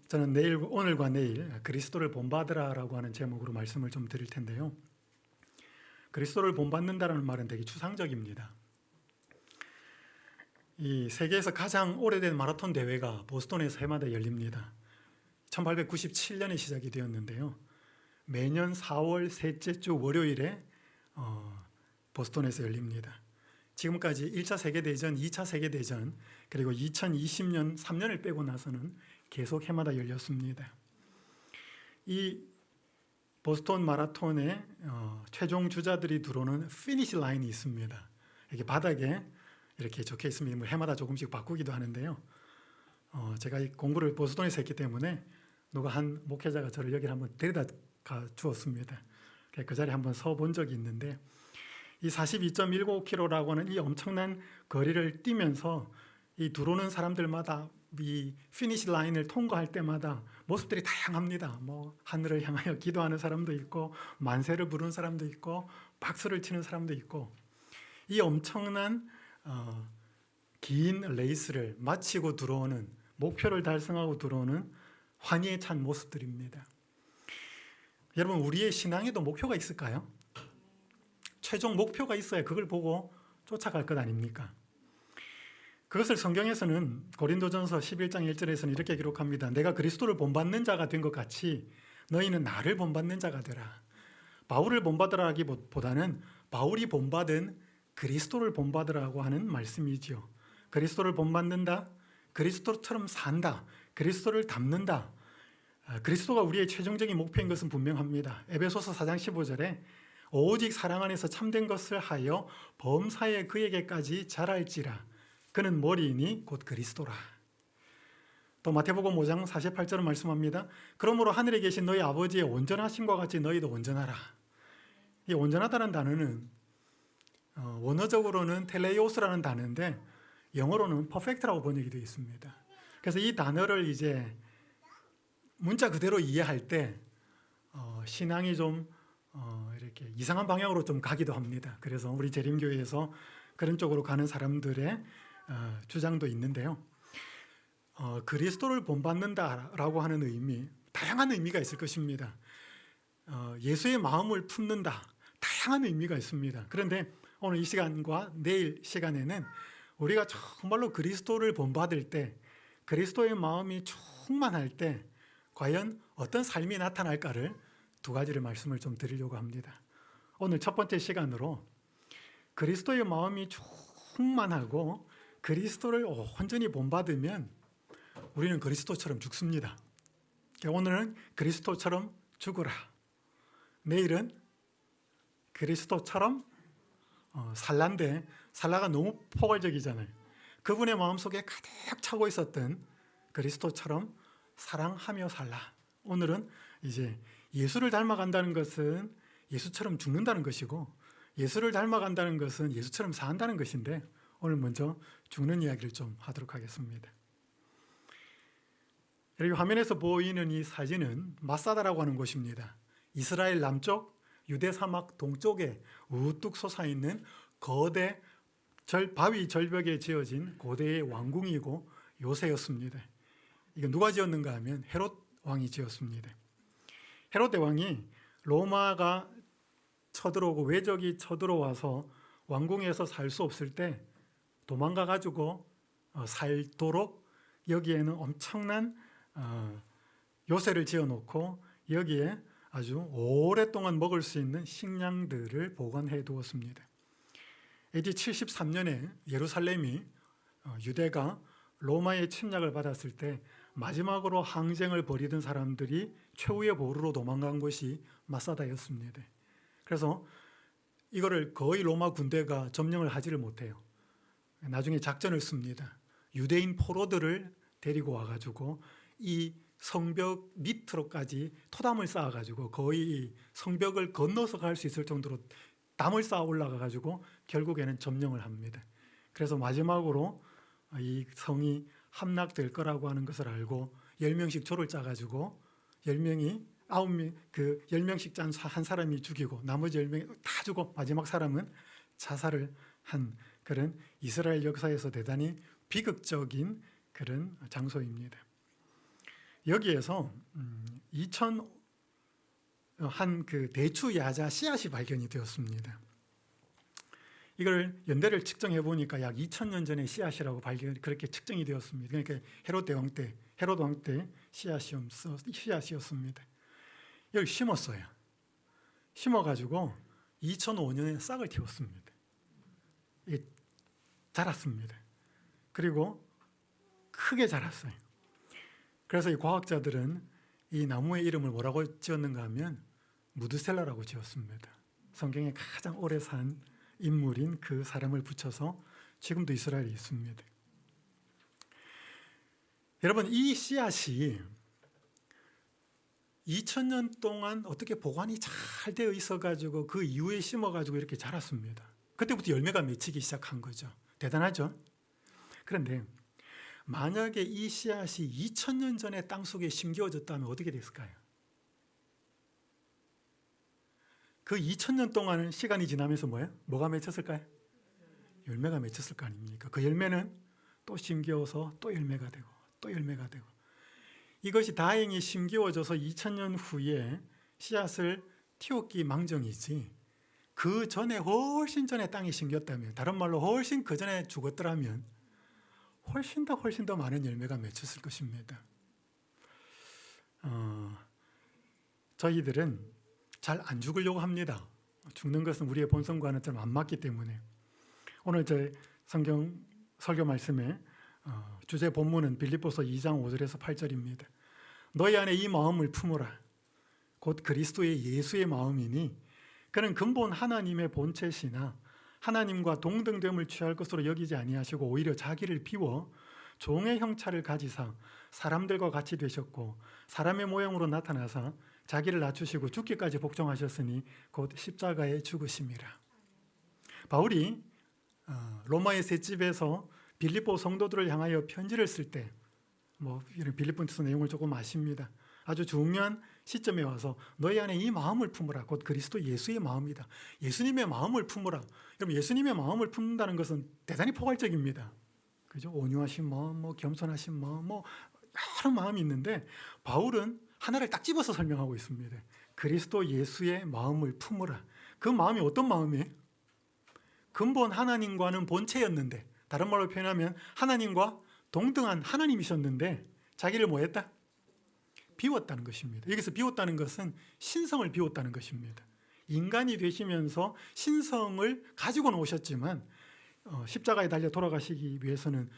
저는 오늘과 내일 그리스도를 본받으라라고 하는 제목으로 말씀을 좀 드릴 텐데요. 그리스도를 본받는다라는 말은 되게 추상적입니다. 이 세계에서 가장 오래된 마라톤 대회가 보스턴에서 해마다 열립니다. 1897년에 시작이 되었는데요. 매년 4월 셋째 주 월요일에 보스턴에서 열립니다. 지금까지 1차 세계대전, 2차 세계대전, 그리고 2020년 3년을 빼고 나서는 계속 해마다 열렸습니다. 이 보스턴 마라톤의 최종 주자들이 들어오는 피니시 라인이 있습니다. 이렇게 바닥에 이렇게 적혀 있습니다. 뭐 해마다 조금씩 바꾸기도 하는데요. 제가 이 공부를 보스턴에서 했기 때문에 누가 한 목회자가 저를 여기 한번 데려다 주었습니다. 그 자리에 한번 서 본 적이 있는데 이 42.195km라고 하는 이 엄청난 거리를 뛰면서 이 들어오는 사람들마다 이 피니시 라인을 통과할 때마다 모습들이 다양합니다. 뭐 하늘을 향하여 기도하는 사람도 있고 만세를 부르는 사람도 있고 박수를 치는 사람도 있고 이 엄청난 긴 레이스를 마치고 들어오는 목표를 달성하고 들어오는 환희에 찬 모습들입니다. 여러분, 우리의 신앙에도 목표가 있을까요? 최종 목표가 있어야 그걸 보고 쫓아갈 것 아닙니까? 그것을 성경에서는 고린도전서 11장 1절에서는 이렇게 기록합니다. 내가 그리스도를 본받는 자가 된 것 같이 너희는 나를 본받는 자가 되라. 바울을 본받으라기보다는 바울이 본받은 그리스도를 본받으라고 하는 말씀이지요. 그리스도를 본받는다, 그리스도처럼 산다, 그리스도를 닮는다. 그리스도가 우리의 최종적인 목표인 것은 분명합니다. 에베소서 4장 15절에 오직 사랑 안에서 참된 것을 하여 범사에 그에게까지 자랄지라. 그는 머리이니 곧 그리스도라. 또 마태복음 5장 48절은 말씀합니다. 그러므로 하늘에 계신 너희 아버지의 온전하심과 같이 너희도 온전하라. 이 온전하다는 단어는 원어적으로는 텔레이오스라는 단어인데 영어로는 퍼펙트라고 번역이 되어 있습니다. 그래서 이 단어를 이제 문자 그대로 이해할 때 신앙이 좀 이렇게 이상한 방향으로 좀 가기도 합니다. 그래서 우리 재림교회에서 그런 쪽으로 가는 사람들의 주장도 있는데요. 그리스도를 본받는다라고 하는 의미, 다양한 의미가 있을 것입니다. 예수의 마음을 품는다, 다양한 의미가 있습니다. 그런데 오늘 이 시간과 내일 시간에는 우리가 정말로 그리스도를 본받을 때, 그리스도의 마음이 충만할 때 과연 어떤 삶이 나타날까를 두 가지를 말씀을 좀 드리려고 합니다. 오늘 첫 번째 시간으로 그리스도의 마음이 충만하고 그리스도를 온전히 본받으면 우리는 그리스도처럼 죽습니다. 오늘은 그리스도처럼 죽으라. 내일은 그리스도처럼 살라인데 살라가 너무 포괄적이잖아요. 그분의 마음속에 가득 차고 있었던 그리스도처럼 사랑하며 살라. 오늘은 이제 예수를 닮아간다는 것은 예수처럼 죽는다는 것이고 예수를 닮아간다는 것은 예수처럼 산다는 것인데 오늘 먼저 죽는 이야기를 좀 하도록 하겠습니다. 여기 화면에서 보이는 이 사진은 마사다라고 하는 곳입니다. 이스라엘 남쪽, 유대 사막 동쪽에 우뚝 솟아있는 거대 바위 절벽에 지어진 고대의 왕궁이고 요새였습니다. 이거 누가 지었는가 하면 헤롯 왕이 지었습니다. 헤롯 대왕이 로마가 쳐들어오고 외적이 쳐들어와서 왕궁에서 살 수 없을 때 도망가 가지고 살도록 여기에는 엄청난 요새를 지어놓고 여기에 아주 오랫동안 먹을 수 있는 식량들을 보관해 두었습니다. AD 73년에 예루살렘이 유대가 로마의 침략을 받았을 때 마지막으로 항쟁을 벌이던 사람들이 최후의 보루로 도망간 곳이 마사다였습니다. 그래서 이거를 거의 로마 군대가 점령을 하지를 못해요. 나중에 작전을 씁니다. 유대인 포로들을 데리고 와가지고 이 성벽 밑으로까지 토담을 쌓아가지고 거의 성벽을 건너서 갈 수 있을 정도로 담을 쌓아 올라가가지고 결국에는 점령을 합니다. 그래서 마지막으로 이 성이 함락될 거라고 하는 것을 알고 10명씩 조를 짜가지고 10명이 9명, 그 10명씩 짠 한 사람이 죽이고 나머지 10명이 다 죽고 마지막 사람은 자살을 한 그런 이스라엘 역사에서 대단히 비극적인 그런 장소입니다. 여기에서 2000 한 그 대추 야자 씨앗이 발견이 되었습니다. 이걸 연대를 측정해 보니까 약 2000년 전의 씨앗이라고 그렇게 측정이 되었습니다. 그러니까 헤롯 왕 때 씨앗이었습니다. 이걸 심었어요. 심어가지고 2005년에 싹을 틔웠습니다. 이게 자랐습니다. 그리고 크게 자랐어요. 그래서 이 과학자들은 이 나무의 이름을 뭐라고 지었는가 하면 무드셀라라고 지었습니다. 성경에 가장 오래 산 인물인 그 사람을 붙여서 지금도 이스라엘에 있습니다. 여러분, 이 씨앗이 2000년 동안 어떻게 보관이 잘 되어 있어가지고 그 이후에 심어가지고 이렇게 자랐습니다. 그때부터 열매가 맺히기 시작한 거죠. 대단하죠? 그런데 만약에 이 씨앗이 2000년 전에 땅 속에 심겨졌다면 어떻게 됐을까요? 그 2000년 동안 시간이 지나면서 뭐가 맺혔을까요? 열매가 맺혔을 거 아닙니까? 그 열매는 또 심겨서 또 열매가 되고 또 열매가 되고, 이것이 다행히 심겨져서 2000년 후에 씨앗을 틔웠기 망정이지, 그 전에 훨씬 전에 땅에 심겼다면, 다른 말로 훨씬 그 전에 죽었더라면 훨씬 더 많은 열매가 맺혔을 것입니다. 저희들은 잘 안 죽으려고 합니다. 죽는 것은 우리의 본성과는 좀 안 맞기 때문에. 오늘 제 성경 설교 말씀에 주제 본문은 빌립보서 2장 5절에서 8절입니다. 너희 안에 이 마음을 품으라. 곧 그리스도의 예수의 마음이니 그는 근본 하나님의 본체시나 하나님과 동등됨을 취할 것으로 여기지 아니하시고 오히려 자기를 비워 종의 형체를 가지사 사람들과 같이 되셨고 사람의 모양으로 나타나사 자기를 낮추시고 죽기까지 복종하셨으니 곧 십자가에 죽으심이라. 바울이 로마의 셋집에서 빌립보 성도들을 향하여 편지를 쓸 때 이런 빌립보서 내용을 조금 아십니다. 아주 중요한 시점에 와서 너희 안에 이 마음을 품으라. 곧 그리스도 예수의 마음이다. 예수님의 마음을 품으라. 여러분, 예수님의 마음을 품는다는 것은 대단히 포괄적입니다. 그죠? 온유하신 마음, 겸손하신 마음, 여러 마음이 있는데 바울은 하나를 딱 집어서 설명하고 있습니다. 그리스도 예수의 마음을 품으라. 그 마음이 어떤 마음이에요? 근본 하나님과는 본체였는데, 다른 말로 표현하면 하나님과 동등한 하나님이셨는데 자기를 뭐했다? 비웠다는 것입니다. 여기서 비웠다는 것은 신성을 비웠다는 것입니다. 인간이 되시면서 신성을 가지고는 오셨지만 십자가에 달려 돌아가시기 위해서는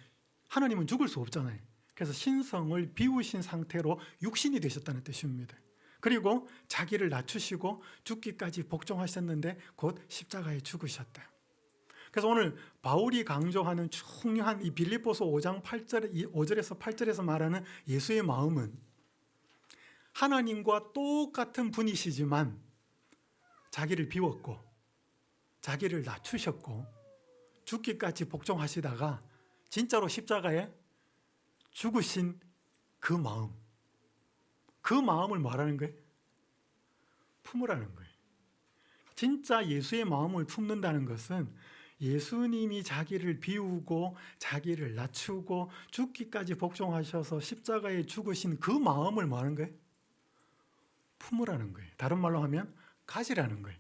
하나님은 죽을 수 없잖아요. 그래서 신성을 비우신 상태로 육신이 되셨다는 뜻입니다. 그리고 자기를 낮추시고 죽기까지 복종하셨는데 곧 십자가에 죽으셨다. 그래서 오늘 바울이 강조하는 중요한 이 빌립보서 5장 5절에서 8절에서 말하는 예수의 마음은 하나님과 똑같은 분이시지만 자기를 비웠고 자기를 낮추셨고 죽기까지 복종하시다가 진짜로 십자가에 죽으신 그 마음, 그 마음을 말하는 거예요? 품으라는 거예요. 진짜 예수의 마음을 품는다는 것은 예수님이 자기를 비우고 자기를 낮추고 죽기까지 복종하셔서 십자가에 죽으신 그 마음을 말하는 거예요? 품으라는 거예요. 다른 말로 하면 가지라는 거예요.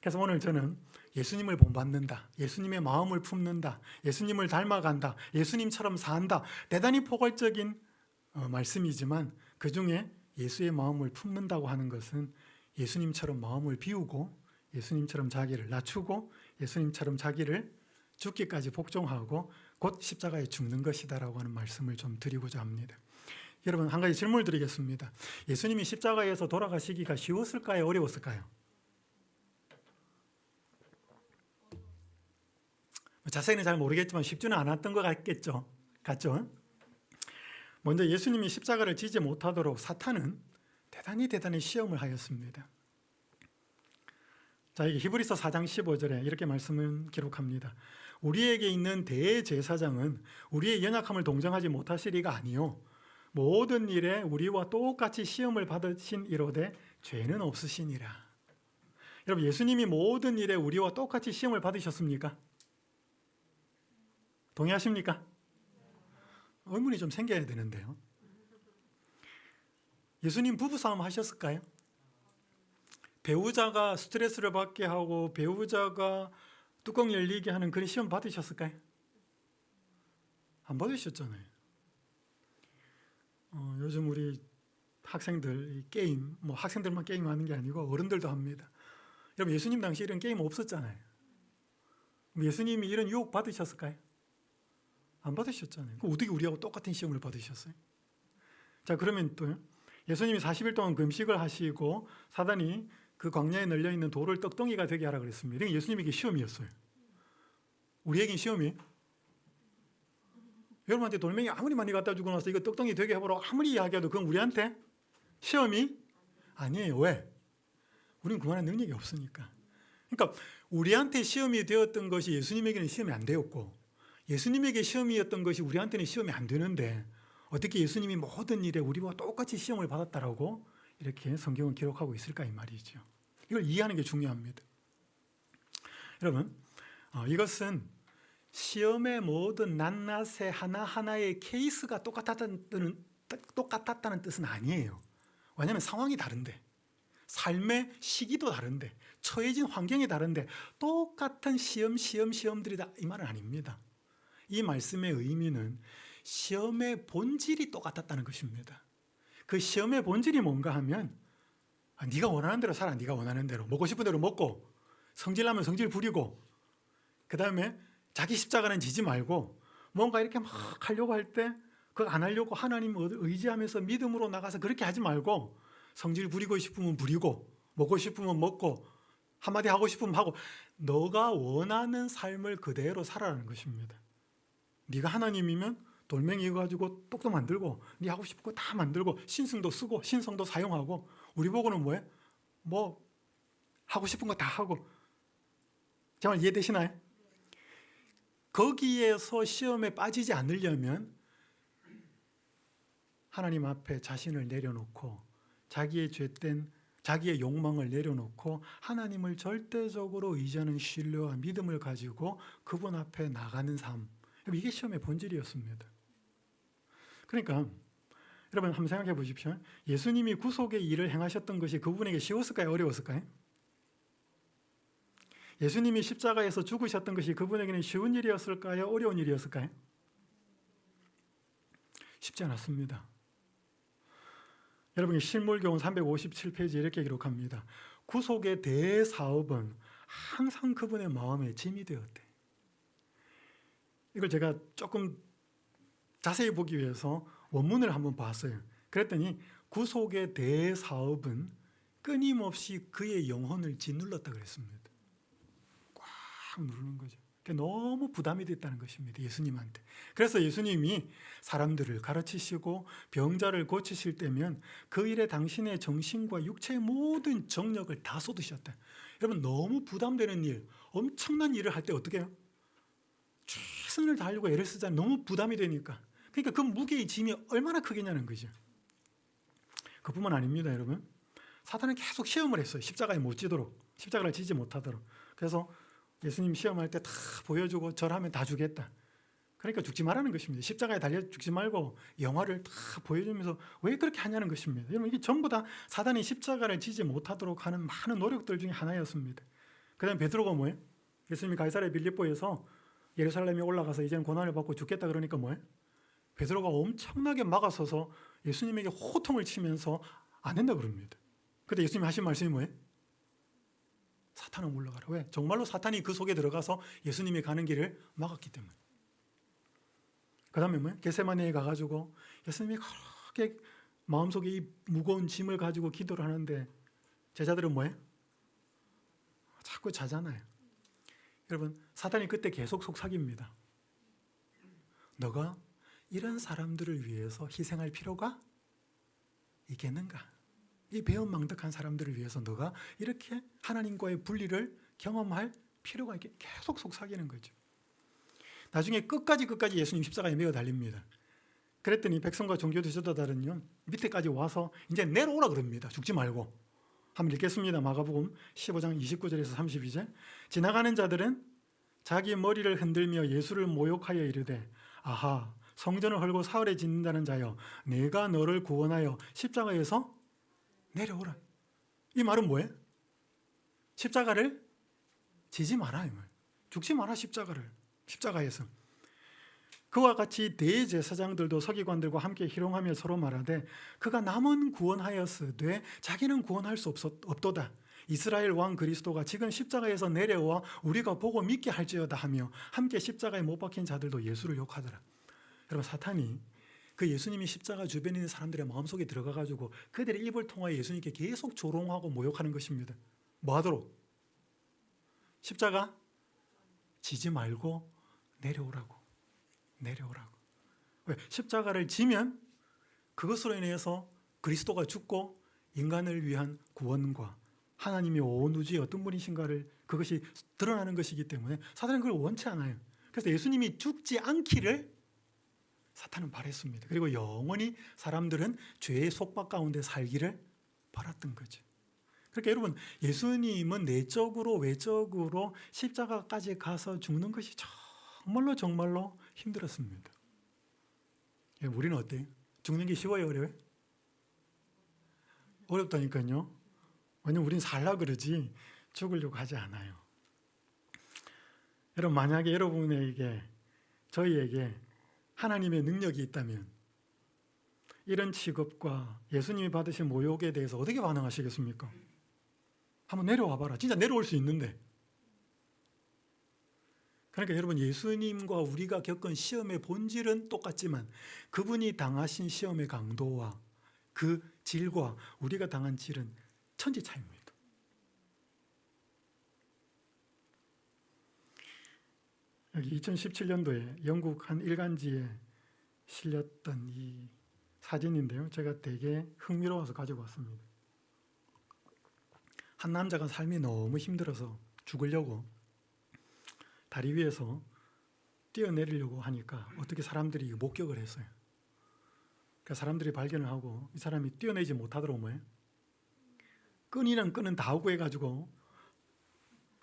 그래서 오늘 저는 예수님을 본받는다, 예수님의 마음을 품는다, 예수님을 닮아간다, 예수님처럼 산다, 대단히 포괄적인 말씀이지만 그 중에 예수의 마음을 품는다고 하는 것은 예수님처럼 마음을 비우고 예수님처럼 자기를 낮추고 예수님처럼 자기를 죽기까지 복종하고 곧 십자가에 죽는 것이다라고 하는 말씀을 좀 드리고자 합니다. 여러분, 한 가지 질문을 드리겠습니다. 예수님이 십자가에서 돌아가시기가 쉬웠을까요? 어려웠을까요? 자세히는 잘 모르겠지만 쉽지는 않았던 것 같죠? 먼저 예수님이 십자가를 지지 못하도록 사탄은 대단히 시험을 하였습니다. 자, 이게 히브리서 4장 15절에 이렇게 말씀을 기록합니다. 우리에게 있는 대제사장은 우리의 연약함을 동정하지 못하시리가 아니요 모든 일에 우리와 똑같이 시험을 받으신 이로되 죄는 없으시니라. 여러분, 예수님이 모든 일에 우리와 똑같이 시험을 받으셨습니까? 동의하십니까? 의문이 좀 생겨야 되는데요. 예수님 부부싸움 하셨을까요? 배우자가 스트레스를 받게 하고 배우자가 뚜껑 열리게 하는 그런 시험 받으셨을까요? 안 받으셨잖아요. 요즘 우리 학생들 게임, 뭐 학생들만 게임하는 게 아니고 어른들도 합니다. 여러분 예수님 당시 이런 게임 없었잖아요. 예수님이 이런 유혹 받으셨을까요? 안 받으셨잖아요. 그럼 어떻게 우리하고 똑같은 시험을 받으셨어요? 자, 그러면 또 예수님이 40일 동안 금식을 하시고 사단이 그 광야에 널려있는 돌을 떡덩이가 되게 하라 그랬습니다. 이게 예수님에게 시험이었어요. 우리에겐 시험이 여러분한테 돌멩이 아무리 많이 갖다 주고 나서 이거 떡덩이 되게 해보라고 아무리 이야기해도 그건 우리한테 시험이 아니에요. 왜? 우리는 그만한 능력이 없으니까. 그러니까 우리한테 시험이 되었던 것이 예수님에게는 시험이 안 되었고 예수님에게 시험이었던 것이 우리한테는 시험이 안 되는데 어떻게 예수님이 모든 일에 우리와 똑같이 시험을 받았다라고 이렇게 성경은 기록하고 있을까 이 말이죠. 이걸 이해하는 게 중요합니다. 여러분 이것은 시험의 모든 낱낱의 하나하나의 케이스가 똑같았다는 뜻은 아니에요. 왜냐하면 상황이 다른데 삶의 시기도 다른데 처해진 환경이 다른데 똑같은 시험들이다 이 말은 아닙니다. 이 말씀의 의미는 시험의 본질이 똑같았다는 것입니다. 그 시험의 본질이 뭔가 하면 네가 원하는 대로 살아. 네가 원하는 대로 먹고 싶은 대로 먹고 성질나면 성질 부리고 그 다음에 자기 십자가는 지지 말고 뭔가 이렇게 막 하려고 할 때 그거 안 하려고 하나님 의지하면서 믿음으로 나가서 그렇게 하지 말고 성질 부리고 싶으면 부리고 먹고 싶으면 먹고 한마디 하고 싶으면 하고 너가 원하는 삶을 그대로 살아라는 것입니다. 네가 하나님이면 돌멩이 가지고 똑도 만들고 네 하고 싶은 거 다 만들고 신성도 쓰고 신성도 사용하고 우리 보고는 뭐예요? 뭐 하고 싶은 거 다 하고 정말 이해되시나요? 거기에서 시험에 빠지지 않으려면 하나님 앞에 자신을 내려놓고 자기의 죄된 자기의 욕망을 내려놓고 하나님을 절대적으로 의지하는 신뢰와 믿음을 가지고 그분 앞에 나가는 삶, 이게 시험의 본질이었습니다. 그러니까 여러분 한번 생각해 보십시오. 예수님이 구속의 일을 행하셨던 것이 그분에게 쉬웠을까요? 어려웠을까요? 예수님이 십자가에서 죽으셨던 것이 그분에게는 쉬운 일이었을까요? 어려운 일이었을까요? 쉽지 않았습니다. 여러분이 실물교훈 357페이지에 이렇게 기록합니다. 구속의 대사업은 항상 그분의 마음에 짐이 되었대. 이걸 제가 조금 자세히 보기 위해서 원문을 한번 봤어요. 그랬더니 구속의 대사업은 끊임없이 그의 영혼을 짓눌렀다 그랬습니다. 꽉 누르는 거죠. 너무 부담이 됐다는 것입니다. 예수님한테. 그래서 예수님이 사람들을 가르치시고 병자를 고치실 때면 그 일에 당신의 정신과 육체의 모든 정력을 다 쏟으셨다. 여러분 너무 부담되는 일, 엄청난 일을 할 때 어떻게 해요? 최선을 다하려고 애를 쓰잖아요. 너무 부담이 되니까. 그러니까 그 무게의 짐이 얼마나 크겠냐는 거죠. 그뿐만 아닙니다, 여러분. 사탄은 계속 시험을 했어요. 십자가에 못 지도록, 십자가를 지지 못하도록. 그래서 예수님 시험할 때 다 보여주고 절하면 다 주겠다. 그러니까 죽지 말라는 것입니다. 십자가에 달려 죽지 말고 영화를 다 보여주면서 왜 그렇게 하냐는 것입니다. 여러분 이게 전부 다 사단이 십자가를 지지 못하도록 하는 많은 노력들 중에 하나였습니다. 그 다음에 베드로가 뭐예요? 예수님이 가이사랴 빌립보에서 예루살렘에 올라가서 이제는 고난을 받고 죽겠다 그러니까 뭐예요? 베드로가 엄청나게 막아서서 예수님에게 호통을 치면서 안 된다 그럽니다. 그때 예수님이 하신 말씀이 뭐예요? 사탄은 물러가라. 왜? 정말로 사탄이 그 속에 들어가서 예수님이 가는 길을 막았기 때문에. 그 다음에 뭐예요? 겟세마네에 가가지고 예수님이 그렇게 마음속에 이 무거운 짐을 가지고 기도를 하는데 제자들은 뭐예요? 자꾸 자잖아요. 여러분 사탄이 그때 계속 속삭입니다. 너가 이런 사람들을 위해서 희생할 필요가 있겠는가? 이 배은망덕한 사람들을 위해서 너가 이렇게 하나님과의 분리를 경험할 필요가 있게 계속 속삭이는 거죠. 나중에 끝까지 예수님 십자가에 매어 달립니다. 그랬더니 백성과 종교 지도자들은요 밑에까지 와서 이제 내려오라 그럽니다. 죽지 말고. 한번 읽겠습니다. 마가복음 15장 29절에서 32절. 지나가는 자들은 자기 머리를 흔들며 예수를 모욕하여 이르되 아하 성전을 헐고 사흘에 짓는다는 자여, 내가 너를 구원하여 십자가에서 내려오라. 이 말은 뭐예요? 십자가를 지지 마라, 이 말. 죽지 마라, 십자가에서. 그와 같이 대제사장들도 서기관들과 함께 희롱하며 서로 말하되 그가 남은 구원하였으되 자기는 구원할 수 없도다. 이스라엘 왕 그리스도가 지금 십자가에서 내려와 우리가 보고 믿게 할지어다 하며 함께 십자가에 못 박힌 자들도 예수를 욕하더라. 여러분, 사탄이 그 예수님이 십자가 주변에 있는 사람들의 마음속에 들어가가지고 그들의 입을 통하여 예수님께 계속 조롱하고 모욕하는 것입니다. 뭐 하도록? 십자가 지지 말고 내려오라고. 왜? 십자가를 지면 그것으로 인해서 그리스도가 죽고 인간을 위한 구원과 하나님이 온 우주의 어떤 분이신가를 그것이 드러나는 것이기 때문에 사탄은 그걸 원치 않아요. 그래서 예수님이 죽지 않기를 사탄은 바랬습니다. 그리고 영원히 사람들은 죄의 속박 가운데 살기를 바랐던 거죠. 그러니까 여러분, 예수님은 내적으로 외적으로 십자가까지 가서 죽는 것이 정말로 힘들었습니다. 우리는 어때요? 죽는 게 쉬워요, 어려워요? 어렵다니까요. 왜냐면 우리는 살라 그러지 죽으려고 하지 않아요. 여러분, 만약에 저희에게 하나님의 능력이 있다면 이런 취급과 예수님이 받으신 모욕에 대해서 어떻게 반응하시겠습니까? 한번 내려와 봐라. 진짜 내려올 수 있는데. 그러니까 여러분, 예수님과 우리가 겪은 시험의 본질은 똑같지만 그분이 당하신 시험의 강도와 그 질과 우리가 당한 질은 천지 차이입니다. 여기 2017년도에 영국 한 일간지에 실렸던 이 사진인데요. 제가 되게 흥미로워서 가지고 왔습니다. 한 남자가 삶이 너무 힘들어서 죽으려고 다리 위에서 뛰어내리려고 하니까 어떻게 사람들이 목격을 했어요. 그러니까 사람들이 발견을 하고 이 사람이 뛰어내지 못하도록 뭐예요? 끈이랑 끈은 다 구해가지고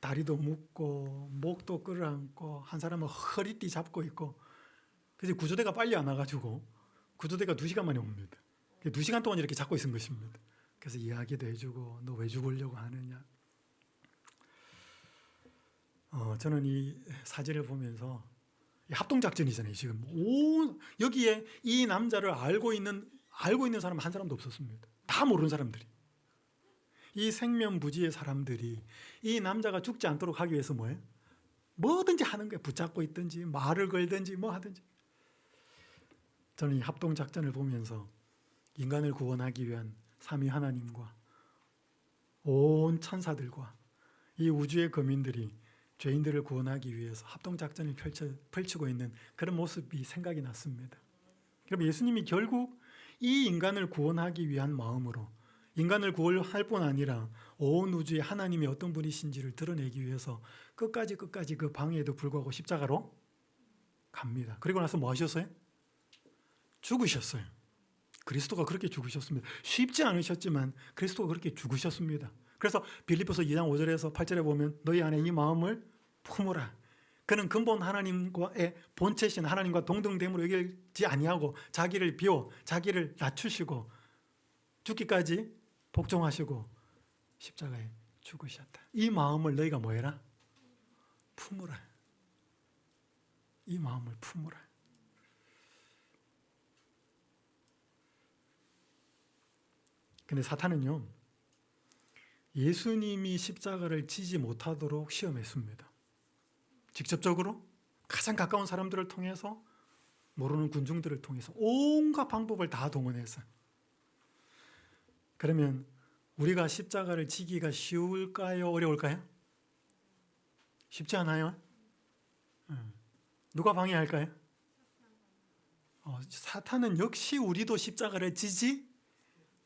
다리도 묶고 목도 끌어안고 한 사람은 허리띠 잡고 있고, 그래서 구조대가 빨리 안 와가지고 구조대가 2시간 만에 옵니다. 2시간 동안 이렇게 잡고 있은 것입니다. 그래서 이야기도 해주고 너 왜 죽으려고 하느냐. 저는 이 사진을 보면서 합동작전이잖아요. 지금 여기에 이 남자를 알고 있는 사람 한 사람도 없었습니다. 다 모르는 사람들이. 이 생면부지의 사람들이 이 남자가 죽지 않도록 하기 위해서 뭐예요? 뭐든지 하는 거예요. 붙잡고 있든지 말을 걸든지 뭐 하든지. 저는 이 합동작전을 보면서 인간을 구원하기 위한 삼위 하나님과 온 천사들과 이 우주의 거민들이 죄인들을 구원하기 위해서 합동작전을 펼치고 있는 그런 모습이 생각이 났습니다. 그럼 예수님이 결국 이 인간을 구원하기 위한 마음으로 인간을 구원할 뿐 아니라 온 우주에 하나님이 어떤 분이신지를 드러내기 위해서 끝까지 그 방해에도 불구하고 십자가로 갑니다. 그리고 나서 뭐 하셨어요? 죽으셨어요. 그리스도가 그렇게 죽으셨습니다. 쉽지 않으셨지만 그리스도가 그렇게 죽으셨습니다. 그래서 빌립보서 2장 5절에서 8절에 보면 너희 안에 이 마음을 품으라. 그는 근본 하나님과의 본체신 하나님과 동등됨으로 여기지 아니하고 자기를 비워 자기를 낮추시고 죽기까지 복종하시고 십자가에 죽으셨다. 이 마음을 너희가 뭐 해라? 품으라. 이 마음을 품으라. 근데 사탄은요, 예수님이 십자가를 지지 못하도록 시험했습니다. 직접적으로 가장 가까운 사람들을 통해서, 모르는 군중들을 통해서 온갖 방법을 다 동원해서. 그러면 우리가 십자가를 지기가 쉬울까요? 어려울까요? 쉽지 않아요? 누가 방해할까요? 사탄은 역시 우리도 십자가를 지지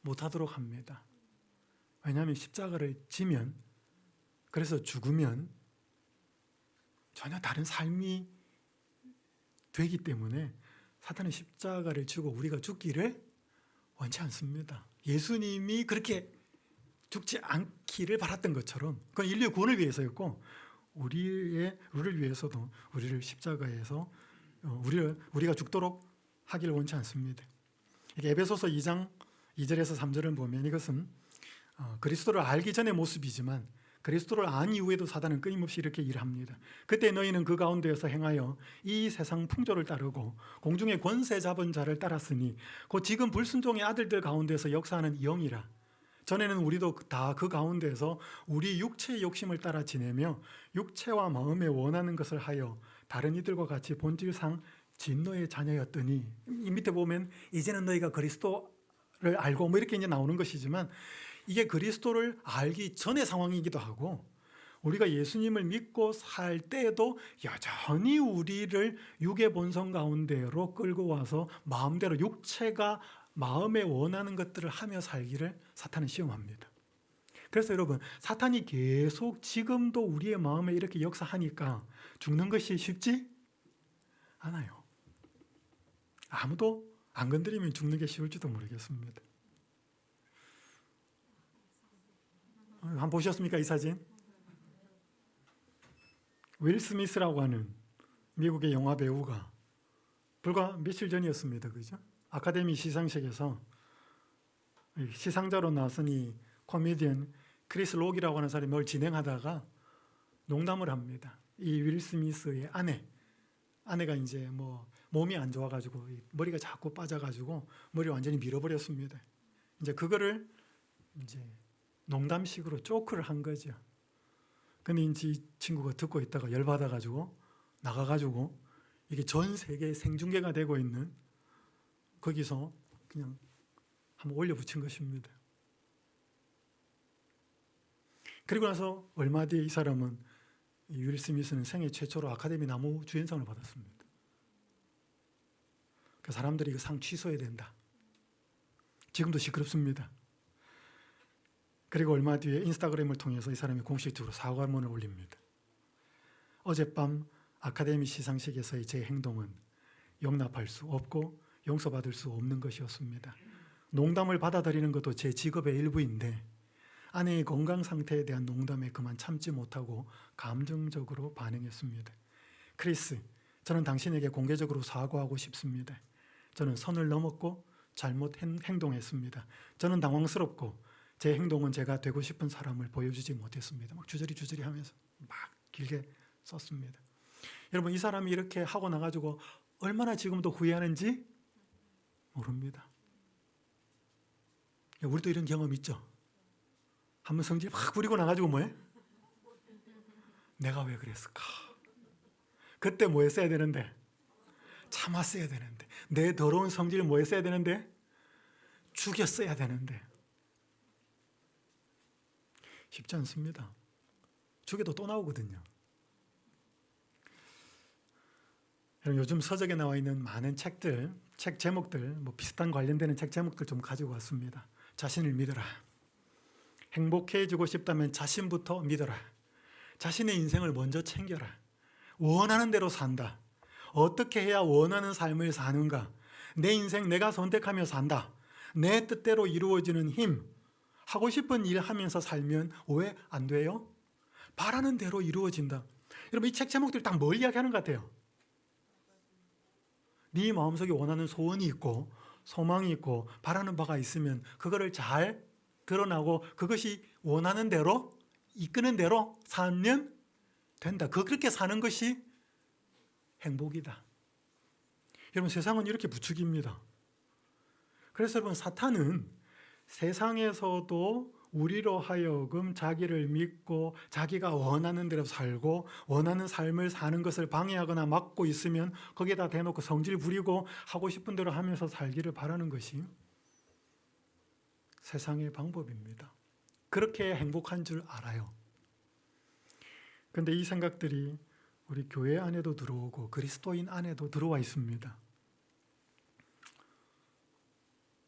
못하도록 합니다. 왜냐하면 십자가를 지면, 그래서 죽으면 전혀 다른 삶이 되기 때문에 사탄은 십자가를 지고 우리가 죽기를 원치 않습니다. 예수님이 그렇게 죽지 않기를 바랐던 것처럼 그건 인류의 구원을 위해서였고, 우리를 위해서도 우리를 십자가에서 우리가 죽도록 하기를 원치 않습니다. 이게 에베소서 2장 2절에서 3절을 보면 이것은 그리스도를 알기 전의 모습이지만 그리스도를 안 이후에도 사단은 끊임없이 이렇게 일합니다. 그때 너희는 그 가운데에서 행하여 이 세상 풍조를 따르고 공중의 권세 잡은 자를 따랐으니 곧 지금 불순종의 아들들 가운데서 역사하는 영이라. 전에는 우리도 다 그 가운데에서 우리 육체의 욕심을 따라 지내며 육체와 마음에 원하는 것을 하여 다른 이들과 같이 본질상 진노의 자녀였더니, 이 밑에 보면 이제는 너희가 그리스도를 알고 뭐 이렇게 이제 나오는 것이지만 이게 그리스도를 알기 전의 상황이기도 하고 우리가 예수님을 믿고 살 때에도 여전히 우리를 육의 본성 가운데로 끌고 와서 마음대로 육체가 마음에 원하는 것들을 하며 살기를 사탄은 시험합니다. 그래서 여러분, 사탄이 계속 지금도 우리의 마음에 이렇게 역사하니까 죽는 것이 쉽지 않아요. 아무도 안 건드리면 죽는 게 쉬울지도 모르겠습니다. 한번 보셨습니까, 이 사진? 윌 스미스라고 하는 미국의 영화 배우가 불과 며칠 전이었습니다. 그죠? 아카데미 시상식에서 시상자로 나서니 코미디언 크리스 록이라고 하는 사람이 뭘 진행하다가 농담을 합니다. 이 윌 스미스의 아내가 이제 뭐 몸이 안 좋아가지고 머리가 자꾸 빠져가지고 머리 완전히 밀어버렸습니다. 이제 그거를 이제 농담식으로 조크를 한 거죠. 근데 이제 이 친구가 듣고 있다가 열받아가지고 나가가지고 이게 전 세계에 생중계가 되고 있는 거기서 그냥 한번 올려붙인 것입니다. 그리고 나서 얼마 뒤에 이 사람은, 윌 스미스는 생애 최초로 아카데미 나무 주연상을 받았습니다. 그 사람들이 그 상 취소해야 된다. 지금도 시끄럽습니다. 그리고 얼마 뒤에 인스타그램을 통해서 이 사람이 공식적으로 사과문을 올립니다. 어젯밤 아카데미 시상식에서의 제 행동은 용납할 수 없고 용서받을 수 없는 것이었습니다. 농담을 받아들이는 것도 제 직업의 일부인데 아내의 건강 상태에 대한 농담에 그만 참지 못하고 감정적으로 반응했습니다. 크리스, 저는 당신에게 공개적으로 사과하고 싶습니다. 저는 선을 넘었고 잘못 행동했습니다. 저는 당황스럽고 제 행동은 제가 되고 싶은 사람을 보여주지 못했습니다. 막 주저리 하면서 막 길게 썼습니다. 여러분, 이 사람이 이렇게 하고 나가지고 얼마나 지금도 후회하는지 모릅니다. 우리도 이런 경험 있죠? 한번 성질 막 부리고 나가지고 뭐해? 내가 왜 그랬을까? 그때 뭐 했어야 되는데? 참았어야 되는데. 내 더러운 성질을 뭐 했어야 되는데? 죽였어야 되는데. 쉽지 않습니다. 죽여도 또 나오거든요. 요즘 서적에 나와 있는 많은 책들, 책 제목들, 뭐 비슷한 관련되는 책 제목들 좀 가지고 왔습니다. 자신을 믿어라. 행복해지고 싶다면 자신부터 믿어라. 자신의 인생을 먼저 챙겨라. 원하는 대로 산다. 어떻게 해야 원하는 삶을 사는가? 내 인생 내가 선택하며 산다. 내 뜻대로 이루어지는 힘. 하고 싶은 일 하면서 살면 왜 안 돼요? 바라는 대로 이루어진다. 여러분, 이 책 제목들이 딱 뭘 이야기하는 것 같아요? 네 마음속에 원하는 소원이 있고 소망이 있고 바라는 바가 있으면 그거를 잘 드러나고 그것이 원하는 대로 이끄는 대로 살면 된다. 그렇게 사는 것이 행복이다. 여러분, 세상은 이렇게 부추깁니다. 그래서 여러분, 사탄은 세상에서도 우리로 하여금 자기를 믿고 자기가 원하는 대로 살고 원하는 삶을 사는 것을 방해하거나 막고 있으면 거기에다 대놓고 성질 부리고 하고 싶은 대로 하면서 살기를 바라는 것이 세상의 방법입니다. 그렇게 행복한 줄 알아요. 그런데 이 생각들이 우리 교회 안에도 들어오고 그리스도인 안에도 들어와 있습니다.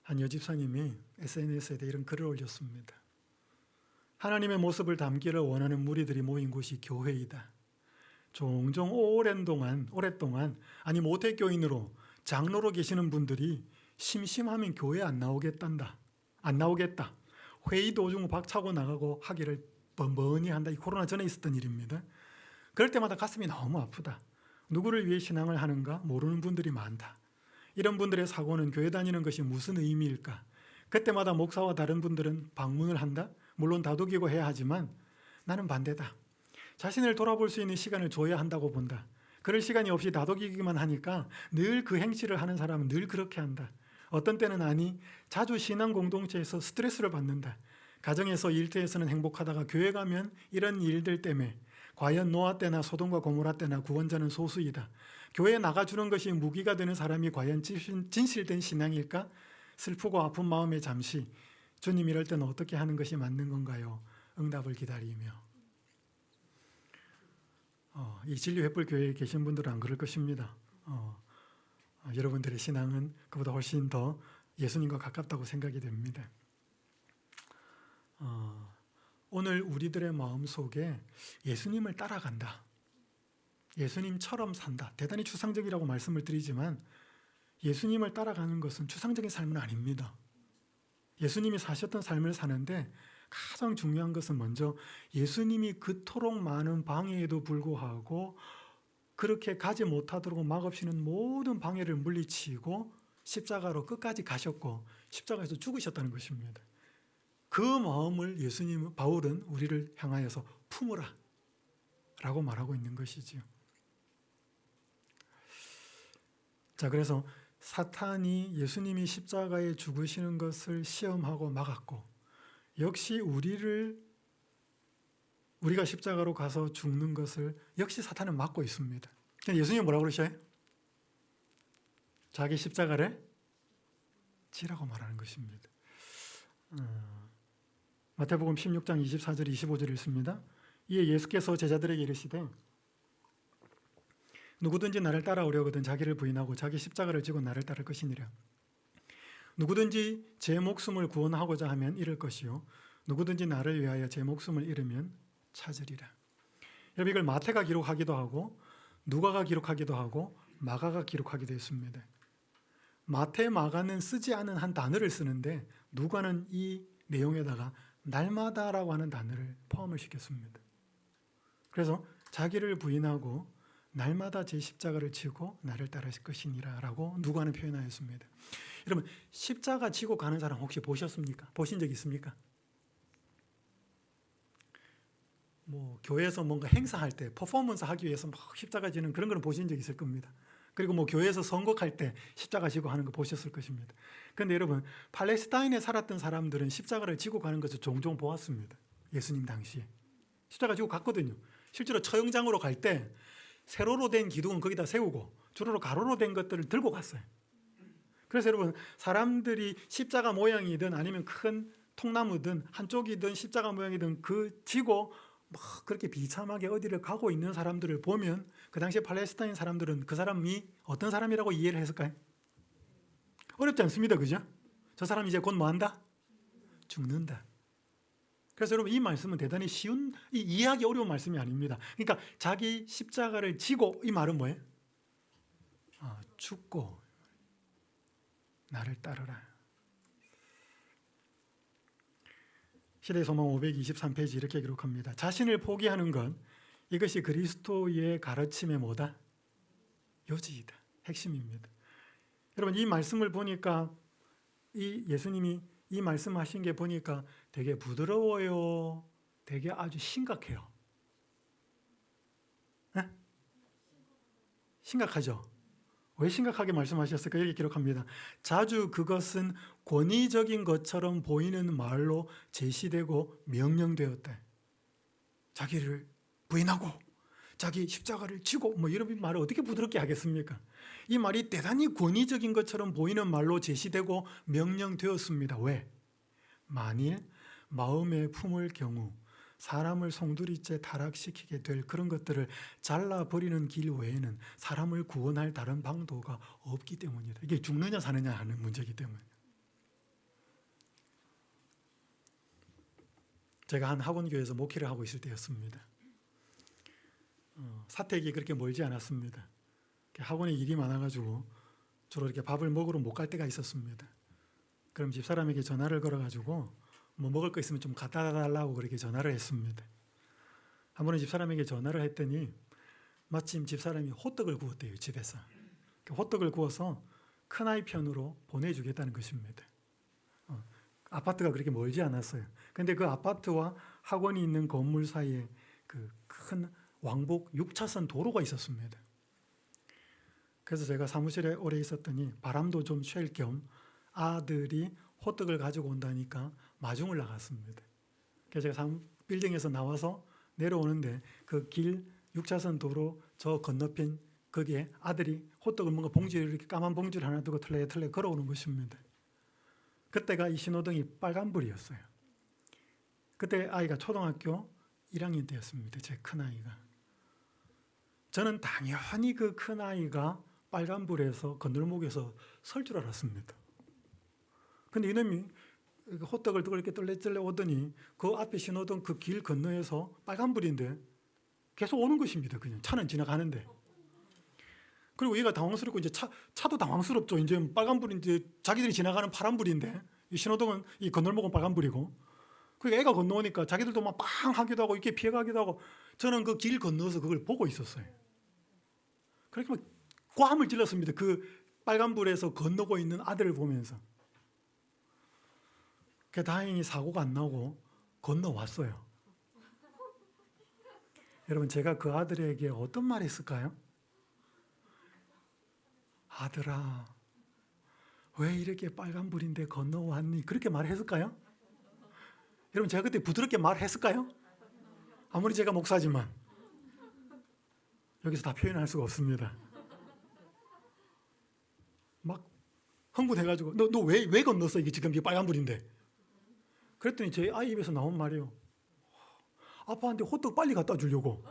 한 여집사님이 SNS에 이런 글을 올렸습니다. 하나님의 모습을 담기를 원하는 무리들이 모인 곳이 교회이다. 종종 오랫동안 아니 모태교인으로 장로로 계시는 분들이 심심하면 교회 안 나오겠다. 회의 도중 박차고 나가고 하기를 번번이 한다. 이 코로나 전에 있었던 일입니다. 그럴 때마다 가슴이 너무 아프다. 누구를 위해 신앙을 하는가 모르는 분들이 많다. 이런 분들의 사고는 교회 다니는 것이 무슨 의미일까? 그때마다 목사와 다른 분들은 방문을 한다? 물론 다독이고 해야 하지만 나는 반대다. 자신을 돌아볼 수 있는 시간을 줘야 한다고 본다. 그럴 시간이 없이 다독이기만 하니까 늘 그 행실을 하는 사람은 늘 그렇게 한다. 어떤 때는 아니, 자주 신앙 공동체에서 스트레스를 받는다. 가정에서 일터에서는 행복하다가 교회 가면 이런 일들 때문에 과연 노아 때나 소돔과 고모라 때나 구원자는 소수이다. 교회에 나가주는 것이 무기가 되는 사람이 과연 진실된 신앙일까? 슬프고 아픈 마음에 잠시 주님 이럴 때는 어떻게 하는 것이 맞는 건가요? 응답을 기다리며. 이 진리횃불교회에 계신 분들은 안 그럴 것입니다. 여러분들의 신앙은 그보다 훨씬 더 예수님과 가깝다고 생각이 됩니다. 오늘 우리들의 마음속에 예수님을 따라간다, 예수님처럼 산다, 대단히 추상적이라고 말씀을 드리지만 예수님을 따라가는 것은 추상적인 삶은 아닙니다. 예수님이 사셨던 삶을 사는데 가장 중요한 것은 먼저 예수님이 그토록 많은 방해에도 불구하고 그렇게 가지 못하도록 막으시는 모든 방해를 물리치고 십자가로 끝까지 가셨고 십자가에서 죽으셨다는 것입니다. 그 마음을 바울은 우리를 향하여서 품으라 라고 말하고 있는 것이지요. 자, 그래서 사탄이 예수님이 십자가에 죽으시는 것을 시험하고 막았고, 역시 우리가 십자가로 가서 죽는 것을 역시 사탄은 막고 있습니다. 예수님이 뭐라고 그러셔요? 자기 십자가를 지라고 말하는 것입니다. 마태복음 16장 24절 25절 읽습니다. 이에 예수께서 제자들에게 이르시되 누구든지 나를 따라오려거든 자기를 부인하고 자기 십자가를 지고 나를 따를 것이니라. 누구든지 제 목숨을 구원하고자 하면 잃을 것이요 누구든지 나를 위하여 제 목숨을 잃으면 찾으리라. 여러분, 이걸 마태가 기록하기도 하고 누가가 기록하기도 하고 마가가 기록하기도 했습니다. 마태, 마가는 쓰지 않은 한 단어를 쓰는데 누가는 이 내용에다가 날마다라고 하는 단어를 포함을 시켰습니다. 그래서 자기를 부인하고 날마다 제 십자가를 지고 나를 따를 것이니라 라고 누가는 표현하였습니다. 여러분, 십자가 지고 가는 사람 혹시 보셨습니까? 보신 적 있습니까? 교회에서 뭔가 행사할 때 퍼포먼스 하기 위해서 막 십자가 지는 그런 걸 보신 적 있을 겁니다. 그리고 교회에서 선곡할 때 십자가 지고 하는 거 보셨을 것입니다. 그런데 여러분, 팔레스타인에 살았던 사람들은 십자가를 지고 가는 것을 종종 보았습니다. 예수님 당시에 십자가 지고 갔거든요. 실제로 처형장으로 갈 때 세로로 된 기둥은 거기다 세우고 주로로 가로로 된 것들을 들고 갔어요. 그래서 여러분, 사람들이 십자가 모양이든 아니면 큰 통나무든 한쪽이든 십자가 모양이든 그 지고 막 그렇게 비참하게 어디를 가고 있는 사람들을 보면 그 당시에 팔레스타인 사람들은 그 사람이 어떤 사람이라고 이해를 했을까요? 어렵지 않습니다. 그죠? 저 사람이 이제 곧 뭐 한다? 죽는다. 그래서 여러분, 이 말씀은 대단히 쉬운, 이해하기 어려운 말씀이 아닙니다. 그러니까 자기 십자가를 지고, 이 말은 뭐예요? 죽고 나를 따르라. 시대의 소망 523페이지 이렇게 기록합니다. 자신을 포기하는 것, 이것이 그리스도의 가르침의 뭐다? 요지이다. 핵심입니다. 여러분, 이 말씀을 보니까 예수님이 이 말씀하신 게 보니까 되게 부드러워요. 되게 아주 심각해요. 네? 심각하죠? 왜 심각하게 말씀하셨을까? 이렇게 기록합니다. 자주 그것은 권위적인 것처럼 보이는 말로 제시되고 명령되었다. 자기를 부인하고 자기 십자가를 지고 이런 말을 어떻게 부드럽게 하겠습니까? 이 말이 대단히 권위적인 것처럼 보이는 말로 제시되고 명령되었습니다. 왜? 만일 마음에 품을 경우 사람을 송두리째 타락시키게 될 그런 것들을 잘라버리는 길 외에는 사람을 구원할 다른 방도가 없기 때문이다. 이게 죽느냐 사느냐 하는 문제이기 때문에. 제가 한 학원교회에서 목회를 하고 있을 때였습니다. 사택이 그렇게 멀지 않았습니다. 학원에 일이 많아가지고 주로 이렇게 밥을 먹으러 못 갈 때가 있었습니다. 그럼 집사람에게 전화를 걸어가지고 뭐 먹을 거 있으면 좀 갖다 달라고 그렇게 전화를 했습니다. 한 번은 집사람에게 전화를 했더니 마침 집사람이 호떡을 구웠대요, 집에서. 호떡을 구워서 큰아이 편으로 보내주겠다는 것입니다. 아파트가 그렇게 멀지 않았어요. 근데 그 아파트와 학원이 있는 건물 사이에 그 큰 왕복 6차선 도로가 있었습니다. 그래서 제가 사무실에 오래 있었더니 바람도 좀 쉴 겸 아들이 호떡을 가지고 온다니까 마중을 나갔습니다. 그래서 제가 빌딩에서 나와서 내려오는데 그 길 6차선 도로 저 건너편 거기에 아들이 호떡을 뭔가 봉지를 이렇게 까만 봉지를 하나 두고 털레털레 걸어오는 것입니다. 그때가 이 신호등이 빨간불이었어요. 그때 아이가 초등학교 1학년 때였습니다. 제 큰아이가. 저는 당연히 그 큰아이가 빨간불에서 건널목에서 설 줄 알았습니다. 근데 이놈이 호떡을 두고 이렇게 뜰레뜰레 오더니 그 앞에 신호등 그 길 건너에서 빨간불인데 계속 오는 것입니다. 그냥 차는 지나가는데. 그리고 얘가 당황스럽고 이제 차도 당황스럽죠. 이제 빨간불인데 자기들이 지나가는 파란불인데 이 신호등은 이 건널목은 빨간불이고. 그러니까 애가 건너오니까 자기들도 막 빵 하기도 하고 이렇게 피해가기도 하고 저는 그 길 건너서 그걸 보고 있었어요. 그렇게 막 꽐을 질렀습니다. 그 빨간불에서 건너고 있는 아들을 보면서. 다행히 사고가 안 나고 건너왔어요. 여러분 제가 그 아들에게 어떤 말 했을까요? 아들아, 왜 이렇게 빨간불인데 건너왔니? 그렇게 말했을까요? 여러분 제가 그때 부드럽게 말했을까요? 아무리 제가 목사지만 여기서 다 표현할 수가 없습니다. 막 흥분해가지고 너 왜 건넜어? 이게 지금 빨간불인데. 그랬더니 제 아이 입에서 나온 말이에요. 아빠한테 호떡 빨리 갖다 주려고.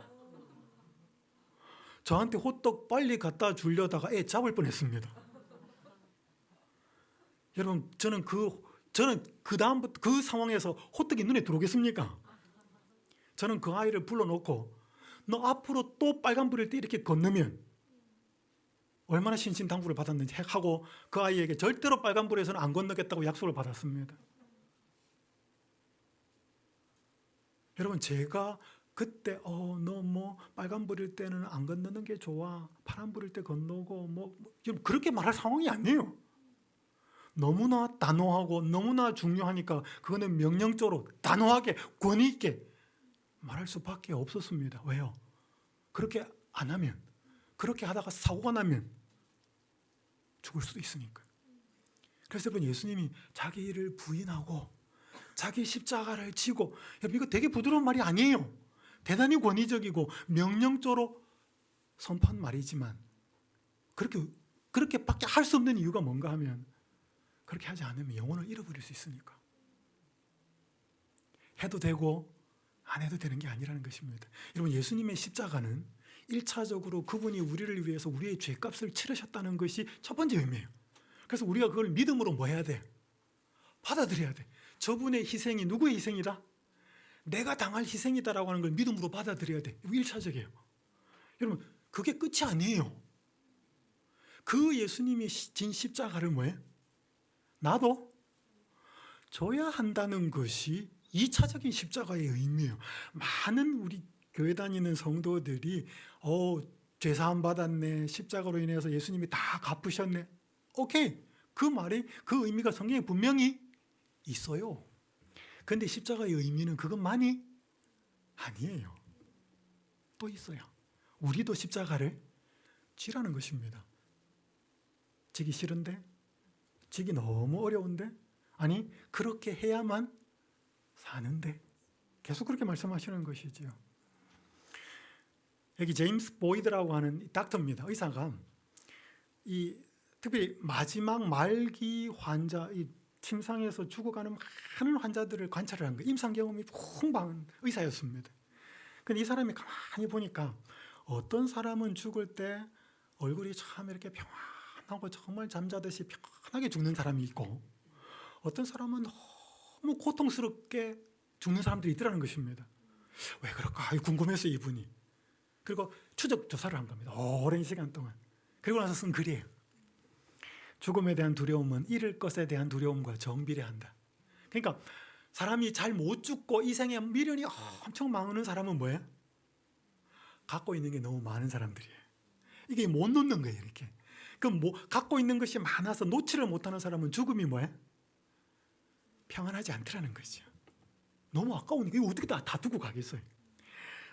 저한테 호떡 빨리 갖다 주려다가 애 잡을 뻔했습니다. 여러분 저는 그 다음부터 그 상황에서 호떡이 눈에 들어오겠습니까? 저는 그 아이를 불러놓고 너 앞으로 또 빨간불일 때 이렇게 건너면 얼마나 신신당부를 받았는지 하고 그 아이에게 절대로 빨간불에서는 안 건너겠다고 약속을 받았습니다. 여러분 제가 그때 너 뭐 빨간불일 때는 안 건너는 게 좋아, 파란불일 때 건너고 그렇게 말할 상황이 아니에요. 너무나 단호하고 너무나 중요하니까 그거는 명령적으로 단호하게 권위 있게 말할 수밖에 없었습니다. 왜요? 그렇게 안 하면, 그렇게 하다가 사고가 나면 죽을 수도 있으니까. 그래서 여러분 예수님이 자기 일을 부인하고 자기 십자가를 지고, 여러분 이거 되게 부드러운 말이 아니에요. 대단히 권위적이고 명령적으로 선포한 말이지만 그렇게밖에 할 수 없는 이유가 뭔가 하면 그렇게 하지 않으면 영혼을 잃어버릴 수 있으니까. 해도 되고 안 해도 되는 게 아니라는 것입니다. 여러분 예수님의 십자가는 1차적으로 그분이 우리를 위해서 우리의 죄값을 치르셨다는 것이 첫 번째 의미예요. 그래서 우리가 그걸 믿음으로 뭐 해야 돼? 받아들여야 돼. 저분의 희생이 누구의 희생이다? 내가 당할 희생이다라고 하는 걸 믿음으로 받아들여야 돼. 이거 1차적이에요. 여러분 그게 끝이 아니에요. 그 예수님이 진 십자가를 뭐예요? 나도 져야 한다는 것이 2차적인 십자가의 의미예요. 많은 우리 교회 다니는 성도들이 죄사함 받았네, 십자가로 인해서 예수님이 다 갚으셨네. 오케이, 그 말이 그 의미가 성경에 분명히 있어요. 그런데 십자가의 의미는 그것만이 아니에요. 또 있어요. 우리도 십자가를 지라는 것입니다. 지기 싫은데? 지기 너무 어려운데? 아니 그렇게 해야만 사는데? 계속 그렇게 말씀하시는 것이지요. 여기 제임스 보이드라고 하는 닥터입니다. 의사가 특별히 마지막 말기 환자, 이 침상에서 죽어가는 많은 환자들을 관찰을 한 거예요. 임상 경험이 풍부한 의사였습니다. 근데 이 사람이 가만히 보니까 어떤 사람은 죽을 때 얼굴이 참 이렇게 평안하고 정말 잠자듯이 편하게 죽는 사람이 있고 어떤 사람은 너무 고통스럽게 죽는 사람들이 있더라는 것입니다. 왜 그럴까 궁금했어요, 이분이. 그리고 추적 조사를 한 겁니다. 오랜 시간 동안. 그리고 나서 쓴 글이에요. 죽음에 대한 두려움은 잃을 것에 대한 두려움과 정비례한다. 그러니까 사람이 잘 못 죽고 이 생에 미련이 엄청 많은 사람은 뭐예요? 갖고 있는 게 너무 많은 사람들이에요. 이게 못 놓는 거예요, 이렇게. 그럼 뭐 갖고 있는 것이 많아서 놓지를 못하는 사람은 죽음이 뭐예요? 평안하지 않더라는 거죠. 너무 아까우니까 이거 어떻게 다 두고 가겠어요?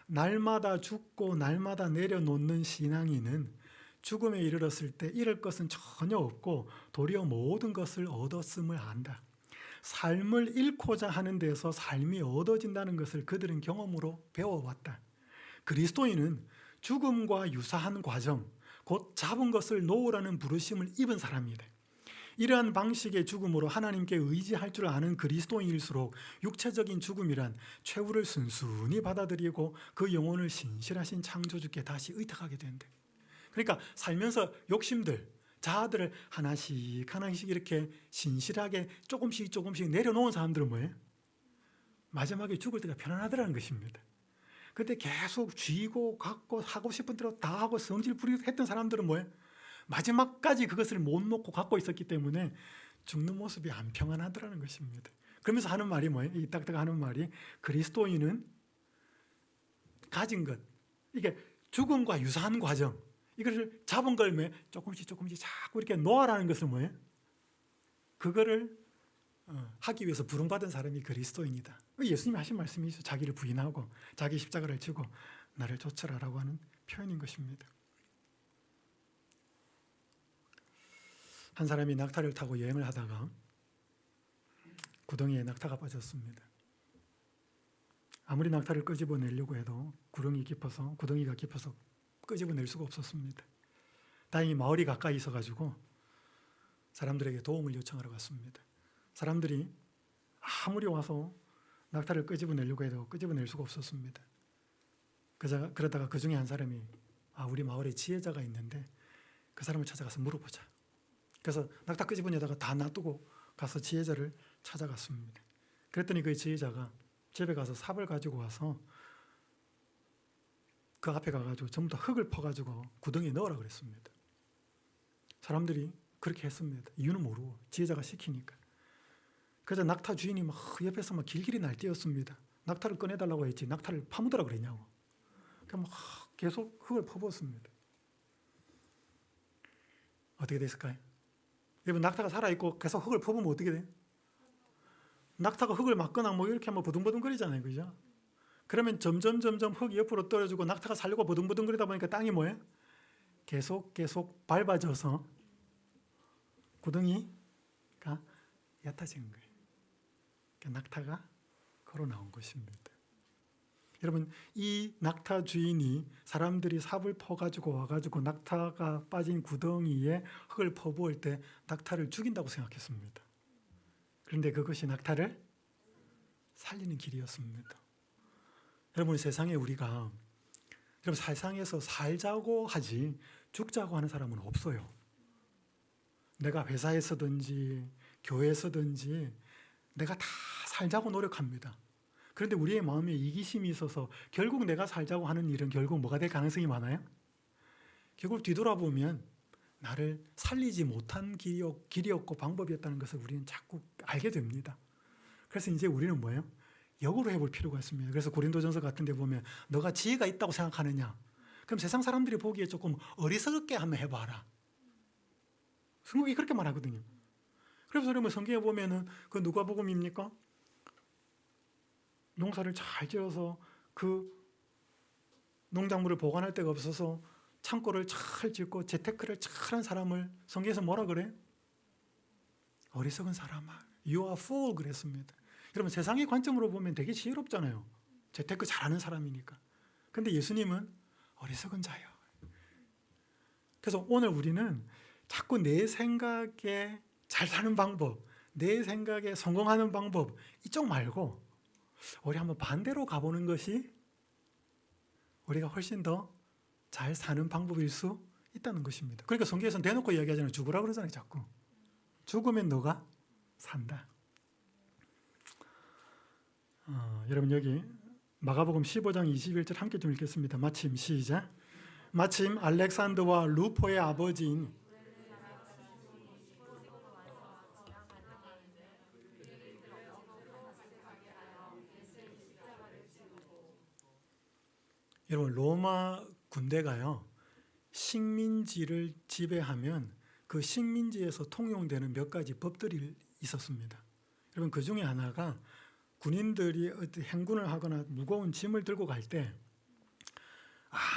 날마다 죽고 날마다 내려놓는 신앙인은 죽음에 이르렀을 때 잃을 것은 전혀 없고 도리어 모든 것을 얻었음을 안다. 삶을 잃고자 하는 데서 삶이 얻어진다는 것을 그들은 경험으로 배워왔다. 그리스도인은 죽음과 유사한 과정, 곧 잡은 것을 놓으라는 부르심을 입은 사람이다. 이러한 방식의 죽음으로 하나님께 의지할 줄 아는 그리스도인일수록 육체적인 죽음이란 최후를 순순히 받아들이고 그 영혼을 신실하신 창조주께 다시 의탁하게 된다. 그러니까 살면서 욕심들, 자아들을 하나씩 이렇게 신실하게 조금씩 내려놓은 사람들은 뭐예요? 마지막에 죽을 때가 편안하더라는 것입니다. 그때 계속 쥐고 갖고 하고 싶은 대로 다 하고 성질 부리고 했던 사람들은 뭐예요? 마지막까지 그것을 못 놓고 갖고 있었기 때문에 죽는 모습이 안 평안하더라는 것입니다. 그러면서 하는 말이 뭐예요? 이 딱딱 하는 말이 그리스도인은 가진 것, 이게 죽음과 유사한 과정, 이것을 잡은 걸 조금씩 자꾸 이렇게 놓아라는 것은 뭐예요? 그거를 하기 위해서 부름받은 사람이 그리스도인이다. 예수님이 하신 말씀이 있어요. 자기를 부인하고 자기 십자가를 지고 나를 쫓으라라고 하는 표현인 것입니다. 한 사람이 낙타를 타고 여행을 하다가 구덩이에 낙타가 빠졌습니다. 아무리 낙타를 끄집어내려고 해도 구덩이가 깊어서 끄집어낼 수가 없었습니다. 다행히 마을이 가까이 있어가지고 사람들에게 도움을 요청하러 갔습니다. 사람들이 아무리 와서 낙타를 끄집어내려고 해도 끄집어낼 수가 없었습니다. 그러다가 그 중에 한 사람이 우리 마을에 지혜자가 있는데 그 사람을 찾아가서 물어보자. 그래서 낙타 끄집어내다가 다 놔두고 가서 지혜자를 찾아갔습니다. 그랬더니 그 지혜자가 집에 가서 삽을 가지고 와서 그 앞에 가가지고 전부 다 흙을 퍼가지고 구덩이에 넣으라 그랬습니다. 사람들이 그렇게 했습니다. 이유는 모르고 지혜자가 시키니까. 그래서 낙타 주인이 막 옆에서 막 길길이 날뛰었습니다. 낙타를 꺼내달라고 했지 낙타를 파묻으라 그랬냐고. 그럼 계속 흙을 퍼부었습니다. 어떻게 됐을까요? 여러분, 낙타가 살아있고 계속 흙을 퍼부으면 어떻게 돼요? 낙타가 흙을 맞거나 이렇게 하면 버둥버둥거리잖아요. 그죠? 그러면 점점 흙이 옆으로 떨어지고 낙타가 살려고 버둥버둥거리다 보니까 땅이 뭐예요? 계속 밟아져서 구덩이가 얕아지는 거예요. 그러니까 낙타가 걸어 나온 것입니다. 여러분, 이 낙타 주인이 사람들이 삽을 퍼가지고 와가지고 낙타가 빠진 구덩이에 흙을 퍼부을 때 낙타를 죽인다고 생각했습니다. 그런데 그것이 낙타를 살리는 길이었습니다. 여러분, 세상에 우리가 세상에서 살자고 하지 죽자고 하는 사람은 없어요. 내가 회사에서든지 교회에서든지 내가 다 살자고 노력합니다. 그런데 우리의 마음에 이기심이 있어서 결국 내가 살자고 하는 일은 결국 뭐가 될 가능성이 많아요? 결국 뒤돌아보면 나를 살리지 못한 길이었고 방법이었다는 것을 우리는 자꾸 알게 됩니다. 그래서 이제 우리는 뭐예요? 역으로 해볼 필요가 있습니다. 그래서 고린도전서 같은 데 보면 너가 지혜가 있다고 생각하느냐? 그럼 세상 사람들이 보기에 조금 어리석게 한번 해봐라. 성경이 그렇게 말하거든요. 그래서 여러분 성경에 보면은 그 누가복음입니까? 농사를 잘 지어서 그 농작물을 보관할 데가 없어서 창고를 잘 짓고 재테크를 잘한 사람을 성경에서 뭐라 그래? 어리석은 사람아, you are fool 그랬습니다. 여러분, 세상의 관점으로 보면 되게 지혜롭잖아요. 재테크 잘하는 사람이니까. 근데 예수님은 어리석은 자요. 그래서 오늘 우리는 자꾸 내 생각에 잘 사는 방법, 내 생각에 성공하는 방법 이쪽 말고 우리 한번 반대로 가보는 것이 우리가 훨씬 더 잘 사는 방법일 수 있다는 것입니다. 그러니까 성경에서 대놓고 이야기하잖아요. 죽으라 그러잖아요. 자꾸. 죽으면 너가 산다. 여러분, 여기 마가복음 15장 21절 함께 좀 읽겠습니다. 마침 시작. 마침 알렉산더와 루포의 아버지인 여러분, 로마 군대가요 식민지를 지배하면 그 식민지에서 통용되는 몇 가지 법들이 있었습니다. 여러분, 그 중에 하나가 군인들이 행군을 하거나 무거운 짐을 들고 갈 때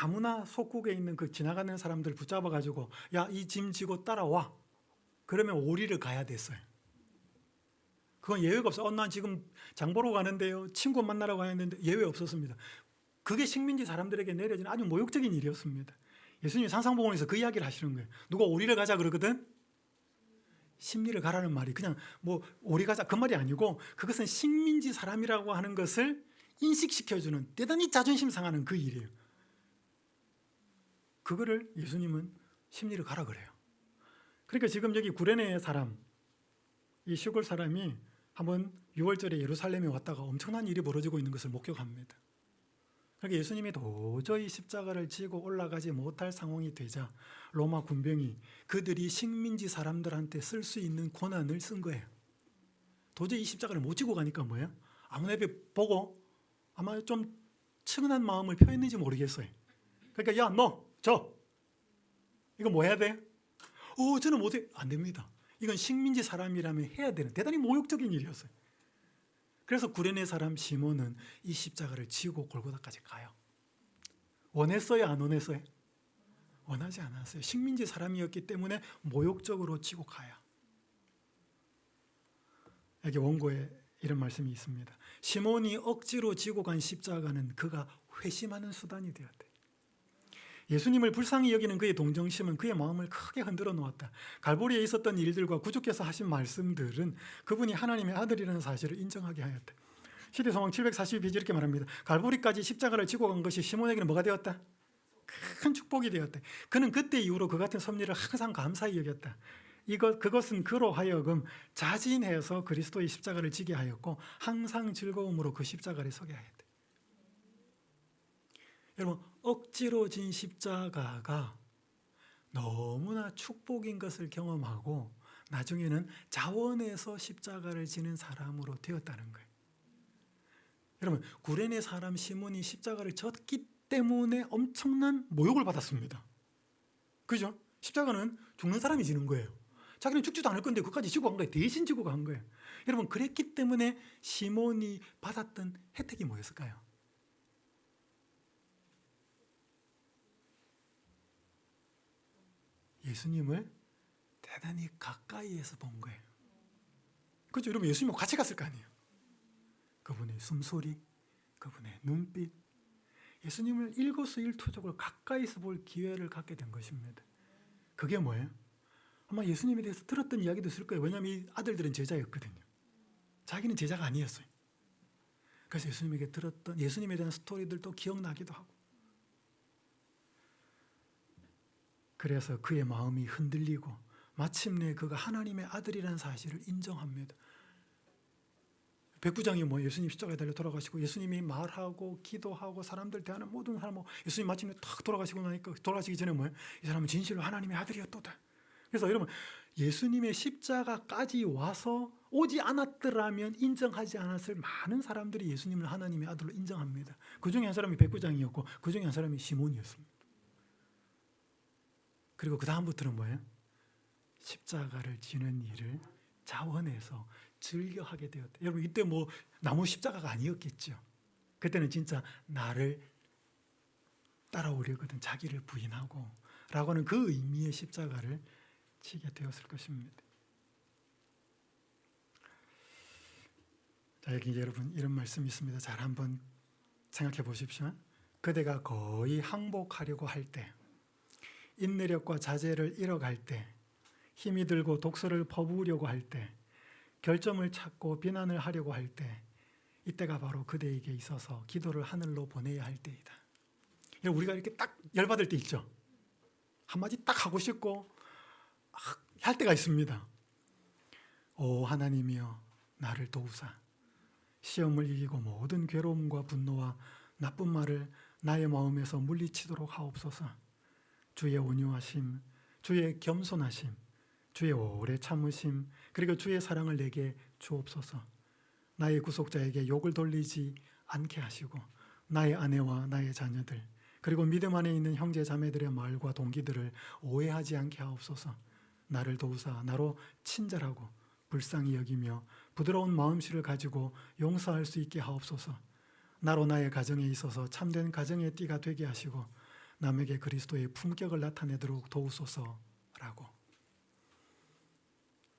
아무나 속국에 있는 그 지나가는 사람들 붙잡아 가지고 야, 이 짐 지고 따라와. 그러면 오리를 가야 됐어요. 그건 예외가 없어요. 난 지금 장 보러 가는데요. 친구 만나러 가는데 예외 없었습니다. 그게 식민지 사람들에게 내려진 아주 모욕적인 일이었습니다. 예수님이 산상복음에서 그 이야기를 하시는 거예요. 누가 오리를 가자 그러거든? 심리를 가라는 말이 그냥 뭐 오리 가자 그 말이 아니고 그것은 식민지 사람이라고 하는 것을 인식시켜주는 대단히 자존심 상하는 그 일이에요. 그거를 예수님은 심리를 가라 그래요. 그러니까 지금 여기 구레네 사람, 이 시골 사람이 한번 6월절에 예루살렘에 왔다가 엄청난 일이 벌어지고 있는 것을 목격합니다. 그러니까 예수님이 도저히 십자가를 지고 올라가지 못할 상황이 되자 로마 군병이 그들이 식민지 사람들한테 쓸 수 있는 권한을 쓴 거예요. 도저히 이 십자가를 못 지고 가니까 뭐예요? 아무나 보고 아마 좀 측은한 마음을 표했는지 모르겠어요. 그러니까 야, 이거 뭐 해야 돼? 저는 못해. 안 됩니다. 이건 식민지 사람이라면 해야 되는 대단히 모욕적인 일이었어요. 그래서 구레네 사람 시몬은 이 십자가를 지고 골고다까지 가요. 원했어요? 안 원했어요? 원하지 않았어요. 식민지 사람이었기 때문에 모욕적으로 지고 가요. 여기 원고에 이런 말씀이 있습니다. 시몬이 억지로 지고 간 십자가는 그가 회심하는 수단이 되었대. 예수님을 불쌍히 여기는 그의 동정심은 그의 마음을 크게 흔들어 놓았다. 갈보리에 있었던 일들과 구주께서 하신 말씀들은 그분이 하나님의 아들이라는 사실을 인정하게 하였다. 시대성왕 742페이지 이렇게 말합니다. 갈보리까지 십자가를 지고 간 것이 시몬에게는 뭐가 되었다? 큰 축복이 되었다. 그는 그때 이후로 그 같은 섭리를 항상 감사히 여겼다. 그것은 그로 하여금 자진해서 그리스도의 십자가를 지게 하였고 항상 즐거움으로 그 십자가를 서게 하였다. 여러분, 억지로 진 십자가가 너무나 축복인 것을 경험하고 나중에는 자원해서 십자가를 지는 사람으로 되었다는 거예요. 여러분, 구레네 사람 시몬이 십자가를 졌기 때문에 엄청난 모욕을 받았습니다. 그죠? 십자가는 죽는 사람이 지는 거예요. 자기는 죽지도 않을 건데 그까지 지고 간 거예요. 대신 지고 간 거예요. 여러분, 그랬기 때문에 시몬이 받았던 혜택이 뭐였을까요? 예수님을 대단히 가까이에서 본 거예요. 그렇죠? 여러분, 예수님하고 같이 갔을 거 아니에요. 그분의 숨소리, 그분의 눈빛, 예수님을 일거수일투족을 가까이서 볼 기회를 갖게 된 것입니다. 그게 뭐예요? 아마 예수님에 대해서 들었던 이야기도 있을 거예요. 왜냐하면 이 아들들은 제자였거든요. 자기는 제자가 아니었어요. 그래서 예수님에게 들었던 예수님에 대한 스토리들도 기억나기도 하고, 그래서 그의 마음이 흔들리고 마침내 그가 하나님의 아들이라는 사실을 인정합니다. 백부장이 예수님 십자가에 달려 돌아가시고 예수님이 말하고 기도하고 사람들 대하는 모든 사람 예수님 마침내 탁 돌아가시고 나니까 돌아가시기 전에 이 사람은 진실로 하나님의 아들이었도다. 그래서 여러분, 예수님의 십자가까지 와서 오지 않았더라면 인정하지 않았을 많은 사람들이 예수님을 하나님의 아들로 인정합니다. 그 중에 한 사람이 백부장이었고 그 중에 한 사람이 시몬이었습니다. 그리고 그 다음부터는 뭐예요? 십자가를 지는 일을 자원해서 즐겨 하게 되었다. 여러분, 이때 나무 십자가가 아니었겠죠. 그때는 진짜 나를 따라오려거든 자기를 부인하고 라고 하는 그 의미의 십자가를 지게 되었을 것입니다. 자, 여기 여러분 이런 말씀이 있습니다. 잘 한번 생각해 보십시오. 그대가 거의 항복하려고 할 때, 인내력과 자제를 잃어갈 때, 힘이 들고 독서를 퍼부으려고 할 때, 결점을 찾고 비난을 하려고 할 때, 이때가 바로 그대에게 있어서 기도를 하늘로 보내야 할 때이다. 우리가 이렇게 딱 열받을 때 있죠. 한마디 딱 하고 싶고 할 때가 있습니다. 오 하나님이여, 나를 도우사. 시험을 이기고 모든 괴로움과 분노와 나쁜 말을 나의 마음에서 물리치도록 하옵소서. 주의 온유하심, 주의 겸손하심, 주의 오래 참으심, 그리고 주의 사랑을 내게 주옵소서. 나의 구속자에게 욕을 돌리지 않게 하시고 나의 아내와 나의 자녀들, 그리고 믿음 안에 있는 형제 자매들의 말과 동기들을 오해하지 않게 하옵소서. 나를 도우사 나로 친절하고 불쌍히 여기며 부드러운 마음씨를 가지고 용서할 수 있게 하옵소서. 나로 나의 가정에 있어서 참된 가정의 띠가 되게 하시고 남에게 그리스도의 품격을 나타내도록 도우소서라고.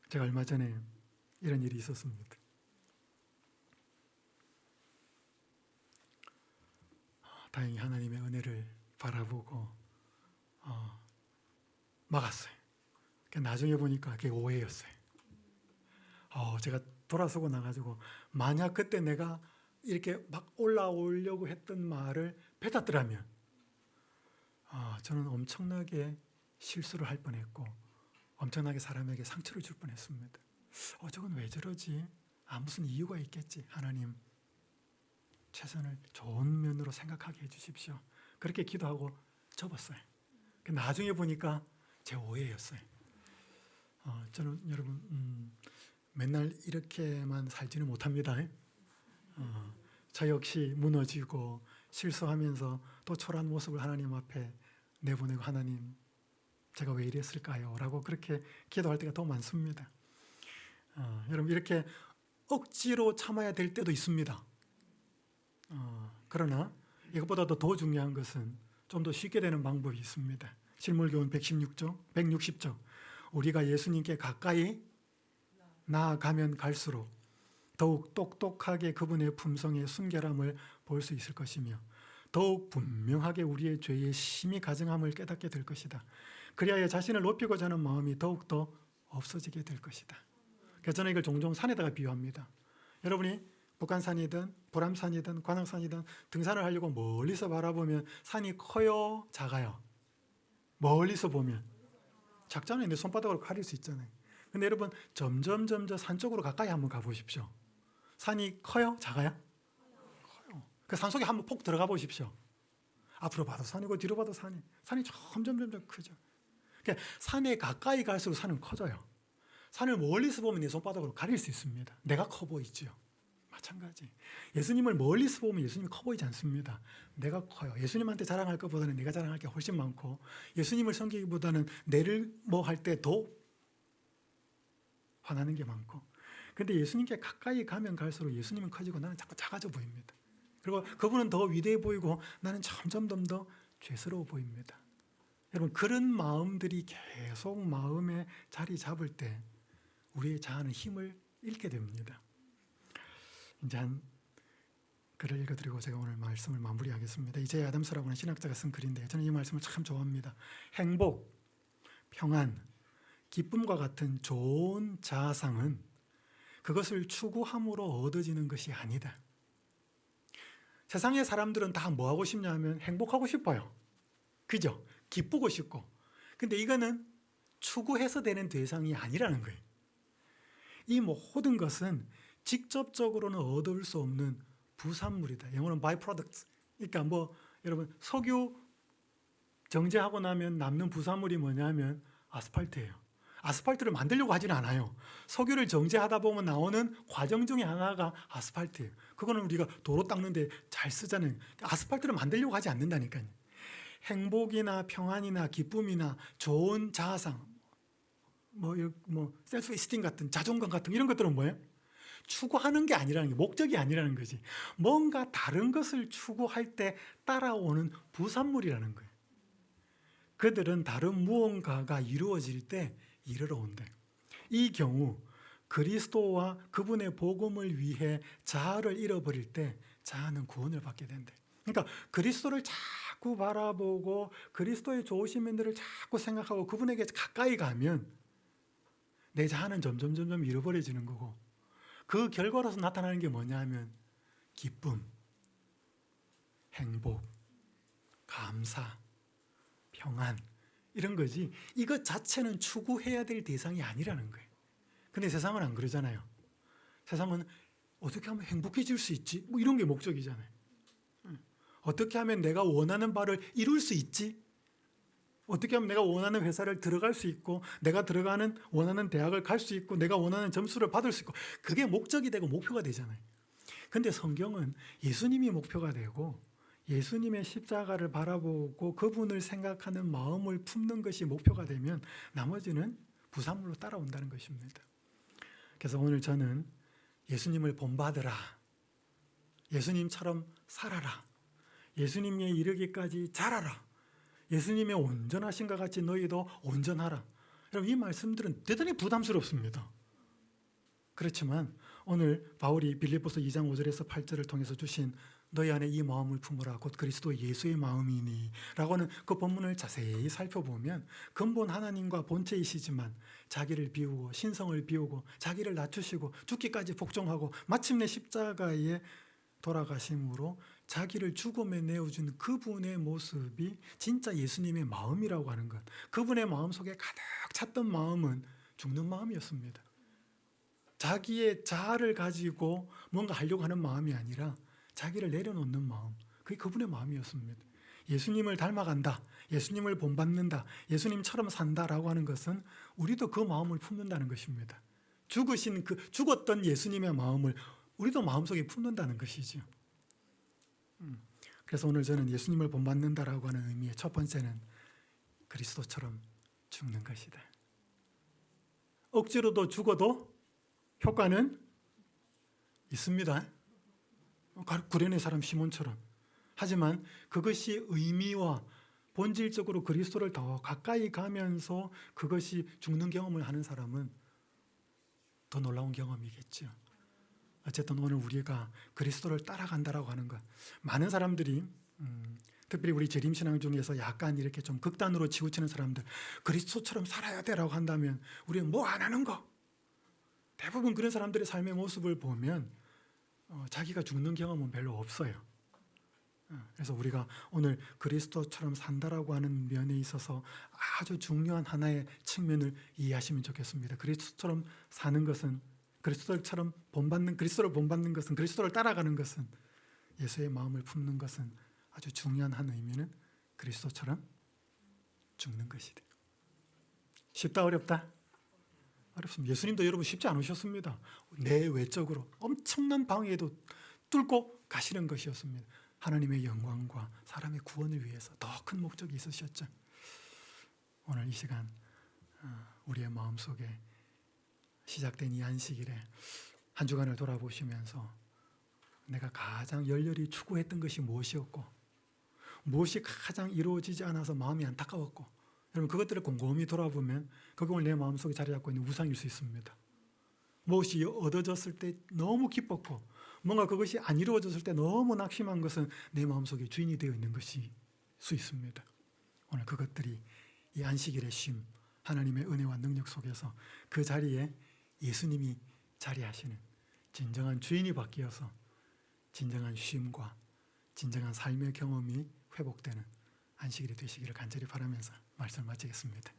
제가 얼마 전에 이런 일이 있었습니다. 다행히 하나님의 은혜를 바라보고 막았어요. 나중에 보니까 그게 오해였어요. 제가 돌아서고 나가지고 만약 그때 내가 이렇게 막 올라오려고 했던 말을 뱉었더라면 저는 엄청나게 실수를 할 뻔했고 엄청나게 사람에게 상처를 줄 뻔했습니다. 저건 왜 저러지? 무슨 이유가 있겠지. 하나님 최선을 좋은 면으로 생각하게 해주십시오. 그렇게 기도하고 접었어요. 나중에 보니까 제 오해였어요. 저는 여러분 맨날 이렇게만 살지는 못합니다. 저 역시 무너지고 실수하면서 또 초라한 모습을 하나님 앞에 내보내고 하나님 제가 왜 이랬을까요? 라고 그렇게 기도할 때가 더 많습니다. 여러분 이렇게 억지로 참아야 될 때도 있습니다. 그러나 이것보다도 더 중요한 것은 좀 더 쉽게 되는 방법이 있습니다. 실물교훈 160조 우리가 예수님께 가까이 나아가면 갈수록 더욱 똑똑하게 그분의 품성의 순결함을 볼 수 있을 것이며 더욱 분명하게 우리의 죄의 심히 가증함을 깨닫게 될 것이다. 그리하여 자신을 높이고자 하는 마음이 더욱더 없어지게 될 것이다. 그래서 저는 이걸 종종 산에다가 비유합니다. 여러분이 북한산이든 보람산이든 관악산이든 등산을 하려고 멀리서 바라보면 산이 커요? 작아요? 멀리서 보면 작잖아요. 내 손바닥으로 가릴 수 있잖아요. 근데 여러분 점점 산 쪽으로 가까이 한번 가보십시오. 산이 커요? 작아요? 커요. 그 산속에 한번 폭 들어가 보십시오. 앞으로 봐도 산이고 뒤로 봐도 산이 점점 크죠. 그러니까 산에 가까이 갈수록 산은 커져요. 산을 멀리서 보면 내 손바닥으로 가릴 수 있습니다. 내가 커 보이지요. 마찬가지. 예수님을 멀리서 보면 예수님이 커 보이지 않습니다. 내가 커요. 예수님한테 자랑할 것보다는 내가 자랑할 게 훨씬 많고 예수님을 섬기기보다는 내를 뭐 할 때 더 화나는 게 많고 근데 예수님께 가까이 가면 갈수록 예수님은 커지고 나는 자꾸 작아져 보입니다. 그리고 그분은 더 위대해 보이고 나는 점점 더 죄스러워 보입니다. 여러분 그런 마음들이 계속 마음에 자리 잡을 때 우리의 자아는 힘을 잃게 됩니다. 이제 한 글을 읽어드리고 제가 오늘 말씀을 마무리하겠습니다. 이제 아담스라고 하는 신학자가 쓴 글인데 저는 이 말씀을 참 좋아합니다. 행복, 평안, 기쁨과 같은 좋은 자아상은 그것을 추구함으로 얻어지는 것이 아니다. 세상의 사람들은 다 뭐 하고 싶냐 하면 행복하고 싶어요. 그죠? 기쁘고 싶고. 근데 이거는 추구해서 되는 대상이 아니라는 거예요. 이 모든 것은 직접적으로는 얻을 수 없는 부산물이다. 영어로는 byproduct. 그러니까 여러분 석유 정제하고 나면 남는 부산물이 뭐냐면 아스팔트예요. 아스팔트를 만들려고 하지는 않아요. 석유를 정제하다 보면 나오는 과정 중에 하나가 아스팔트예요. 그거는 우리가 도로 닦는데 잘 쓰잖아요. 아스팔트를 만들려고 하지 않는다니까요. 행복이나 평안이나 기쁨이나 좋은 자아상, 셀프 에스팀 같은 자존감 같은 이런 것들은 뭐예요? 추구하는 게 아니라는 게 목적이 아니라는 거지. 뭔가 다른 것을 추구할 때 따라오는 부산물이라는 거예요. 그들은 다른 무언가가 이루어질 때 이르러 온대. 이 경우 그리스도와 그분의 복음을 위해 자아를 잃어버릴 때 자아는 구원을 받게 된대. 그러니까 그리스도를 자꾸 바라보고 그리스도의 좋으신 면들을 자꾸 생각하고 그분에게 가까이 가면 내 자아는 점점 잃어버려지는 거고 그 결과로서 나타나는 게 뭐냐 하면 기쁨, 행복, 감사, 평안 이런 거지 이것 자체는 추구해야 될 대상이 아니라는 거예요. 근데 세상은 안 그러잖아요. 세상은 어떻게 하면 행복해질 수 있지? 이런 게 목적이잖아요. 어떻게 하면 내가 원하는 바를 이룰 수 있지? 어떻게 하면 내가 원하는 회사를 들어갈 수 있고 내가 들어가는 원하는 대학을 갈 수 있고 내가 원하는 점수를 받을 수 있고 그게 목적이 되고 목표가 되잖아요. 근데 성경은 예수님이 목표가 되고 예수님의 십자가를 바라보고 그분을 생각하는 마음을 품는 것이 목표가 되면 나머지는 부산물로 따라온다는 것입니다. 그래서 오늘 저는 예수님을 본받으라, 예수님처럼 살아라, 예수님에 이르기까지 자라라, 예수님의 온전하신 것 같이 너희도 온전하라. 여러분, 이 말씀들은 대단히 부담스럽습니다. 그렇지만 오늘 바울이 빌립보서 2장 5절에서 8절을 통해서 주신 너희 안에 이 마음을 품으라 곧 그리스도 예수의 마음이니 라고 하는 그 본문을 자세히 살펴보면 근본 하나님과 본체이시지만 자기를 비우고 신성을 비우고 자기를 낮추시고 죽기까지 복종하고 마침내 십자가에 돌아가심으로 자기를 죽음에 내어준 그분의 모습이 진짜 예수님의 마음이라고 하는 것, 그분의 마음속에 가득 찼던 마음은 죽는 마음이었습니다. 자기의 자아를 가지고 뭔가 하려고 하는 마음이 아니라 자기를 내려놓는 마음, 그게 그분의 마음이었습니다. 예수님을 닮아간다, 예수님을 본받는다, 예수님처럼 산다라고 하는 것은 우리도 그 마음을 품는다는 것입니다. 죽으신 그 죽었던 예수님의 마음을 우리도 마음속에 품는다는 것이죠. 그래서 오늘 저는 예수님을 본받는다라고 하는 의미의 첫 번째는 그리스도처럼 죽는 것이다. 억지로도 죽어도 효과는 있습니다. 구레네 사람 시몬처럼. 하지만 그것이 의미와 본질적으로 그리스도를 더 가까이 가면서 그것이 죽는 경험을 하는 사람은 더 놀라운 경험이겠죠. 어쨌든 오늘 우리가 그리스도를 따라간다라고 하는 것, 많은 사람들이 특별히 우리 재림신앙 중에서 약간 이렇게 좀 극단으로 치우치는 사람들, 그리스도처럼 살아야 돼라고 한다면 우리는 뭐 안 하는 거, 대부분 그런 사람들의 삶의 모습을 보면 자기가 죽는 경험은 별로 없어요. 그래서 우리가 오늘 그리스도처럼 산다라고 하는 면에 있어서 아주 중요한 하나의 측면을 이해하시면 좋겠습니다. 그리스도처럼 사는 것은, 그리스도를 본받는 것은, 그리스도를 따라가는 것은, 예수의 마음을 품는 것은 아주 중요한 한 의미는 그리스도처럼 죽는 것이다. 쉽다, 어렵다? 어렵습니다. 예수님도 여러분 쉽지 않으셨습니다. 내외적으로 엄청난 방해도 뚫고 가시는 것이었습니다. 하나님의 영광과 사람의 구원을 위해서 더 큰 목적이 있으셨죠. 오늘 이 시간 우리의 마음속에 시작된 이 안식일에 한 주간을 돌아보시면서 내가 가장 열렬히 추구했던 것이 무엇이었고, 무엇이 가장 이루어지지 않아서 마음이 안타까웠고, 여러분 그것들을 곰곰이 돌아보면 그게 오늘 내 마음속에 자리 잡고 있는 우상일 수 있습니다. 무엇이 얻어졌을 때 너무 기뻤고 뭔가 그것이 안 이루어졌을 때 너무 낙심한 것은 내 마음속에 주인이 되어 있는 것일 수 있습니다. 오늘 그것들이 이 안식일의 쉼, 하나님의 은혜와 능력 속에서 그 자리에 예수님이 자리하시는 진정한 주인이 바뀌어서 진정한 쉼과 진정한 삶의 경험이 회복되는 안식일이 되시기를 간절히 바라면서 말씀을 마치겠습니다.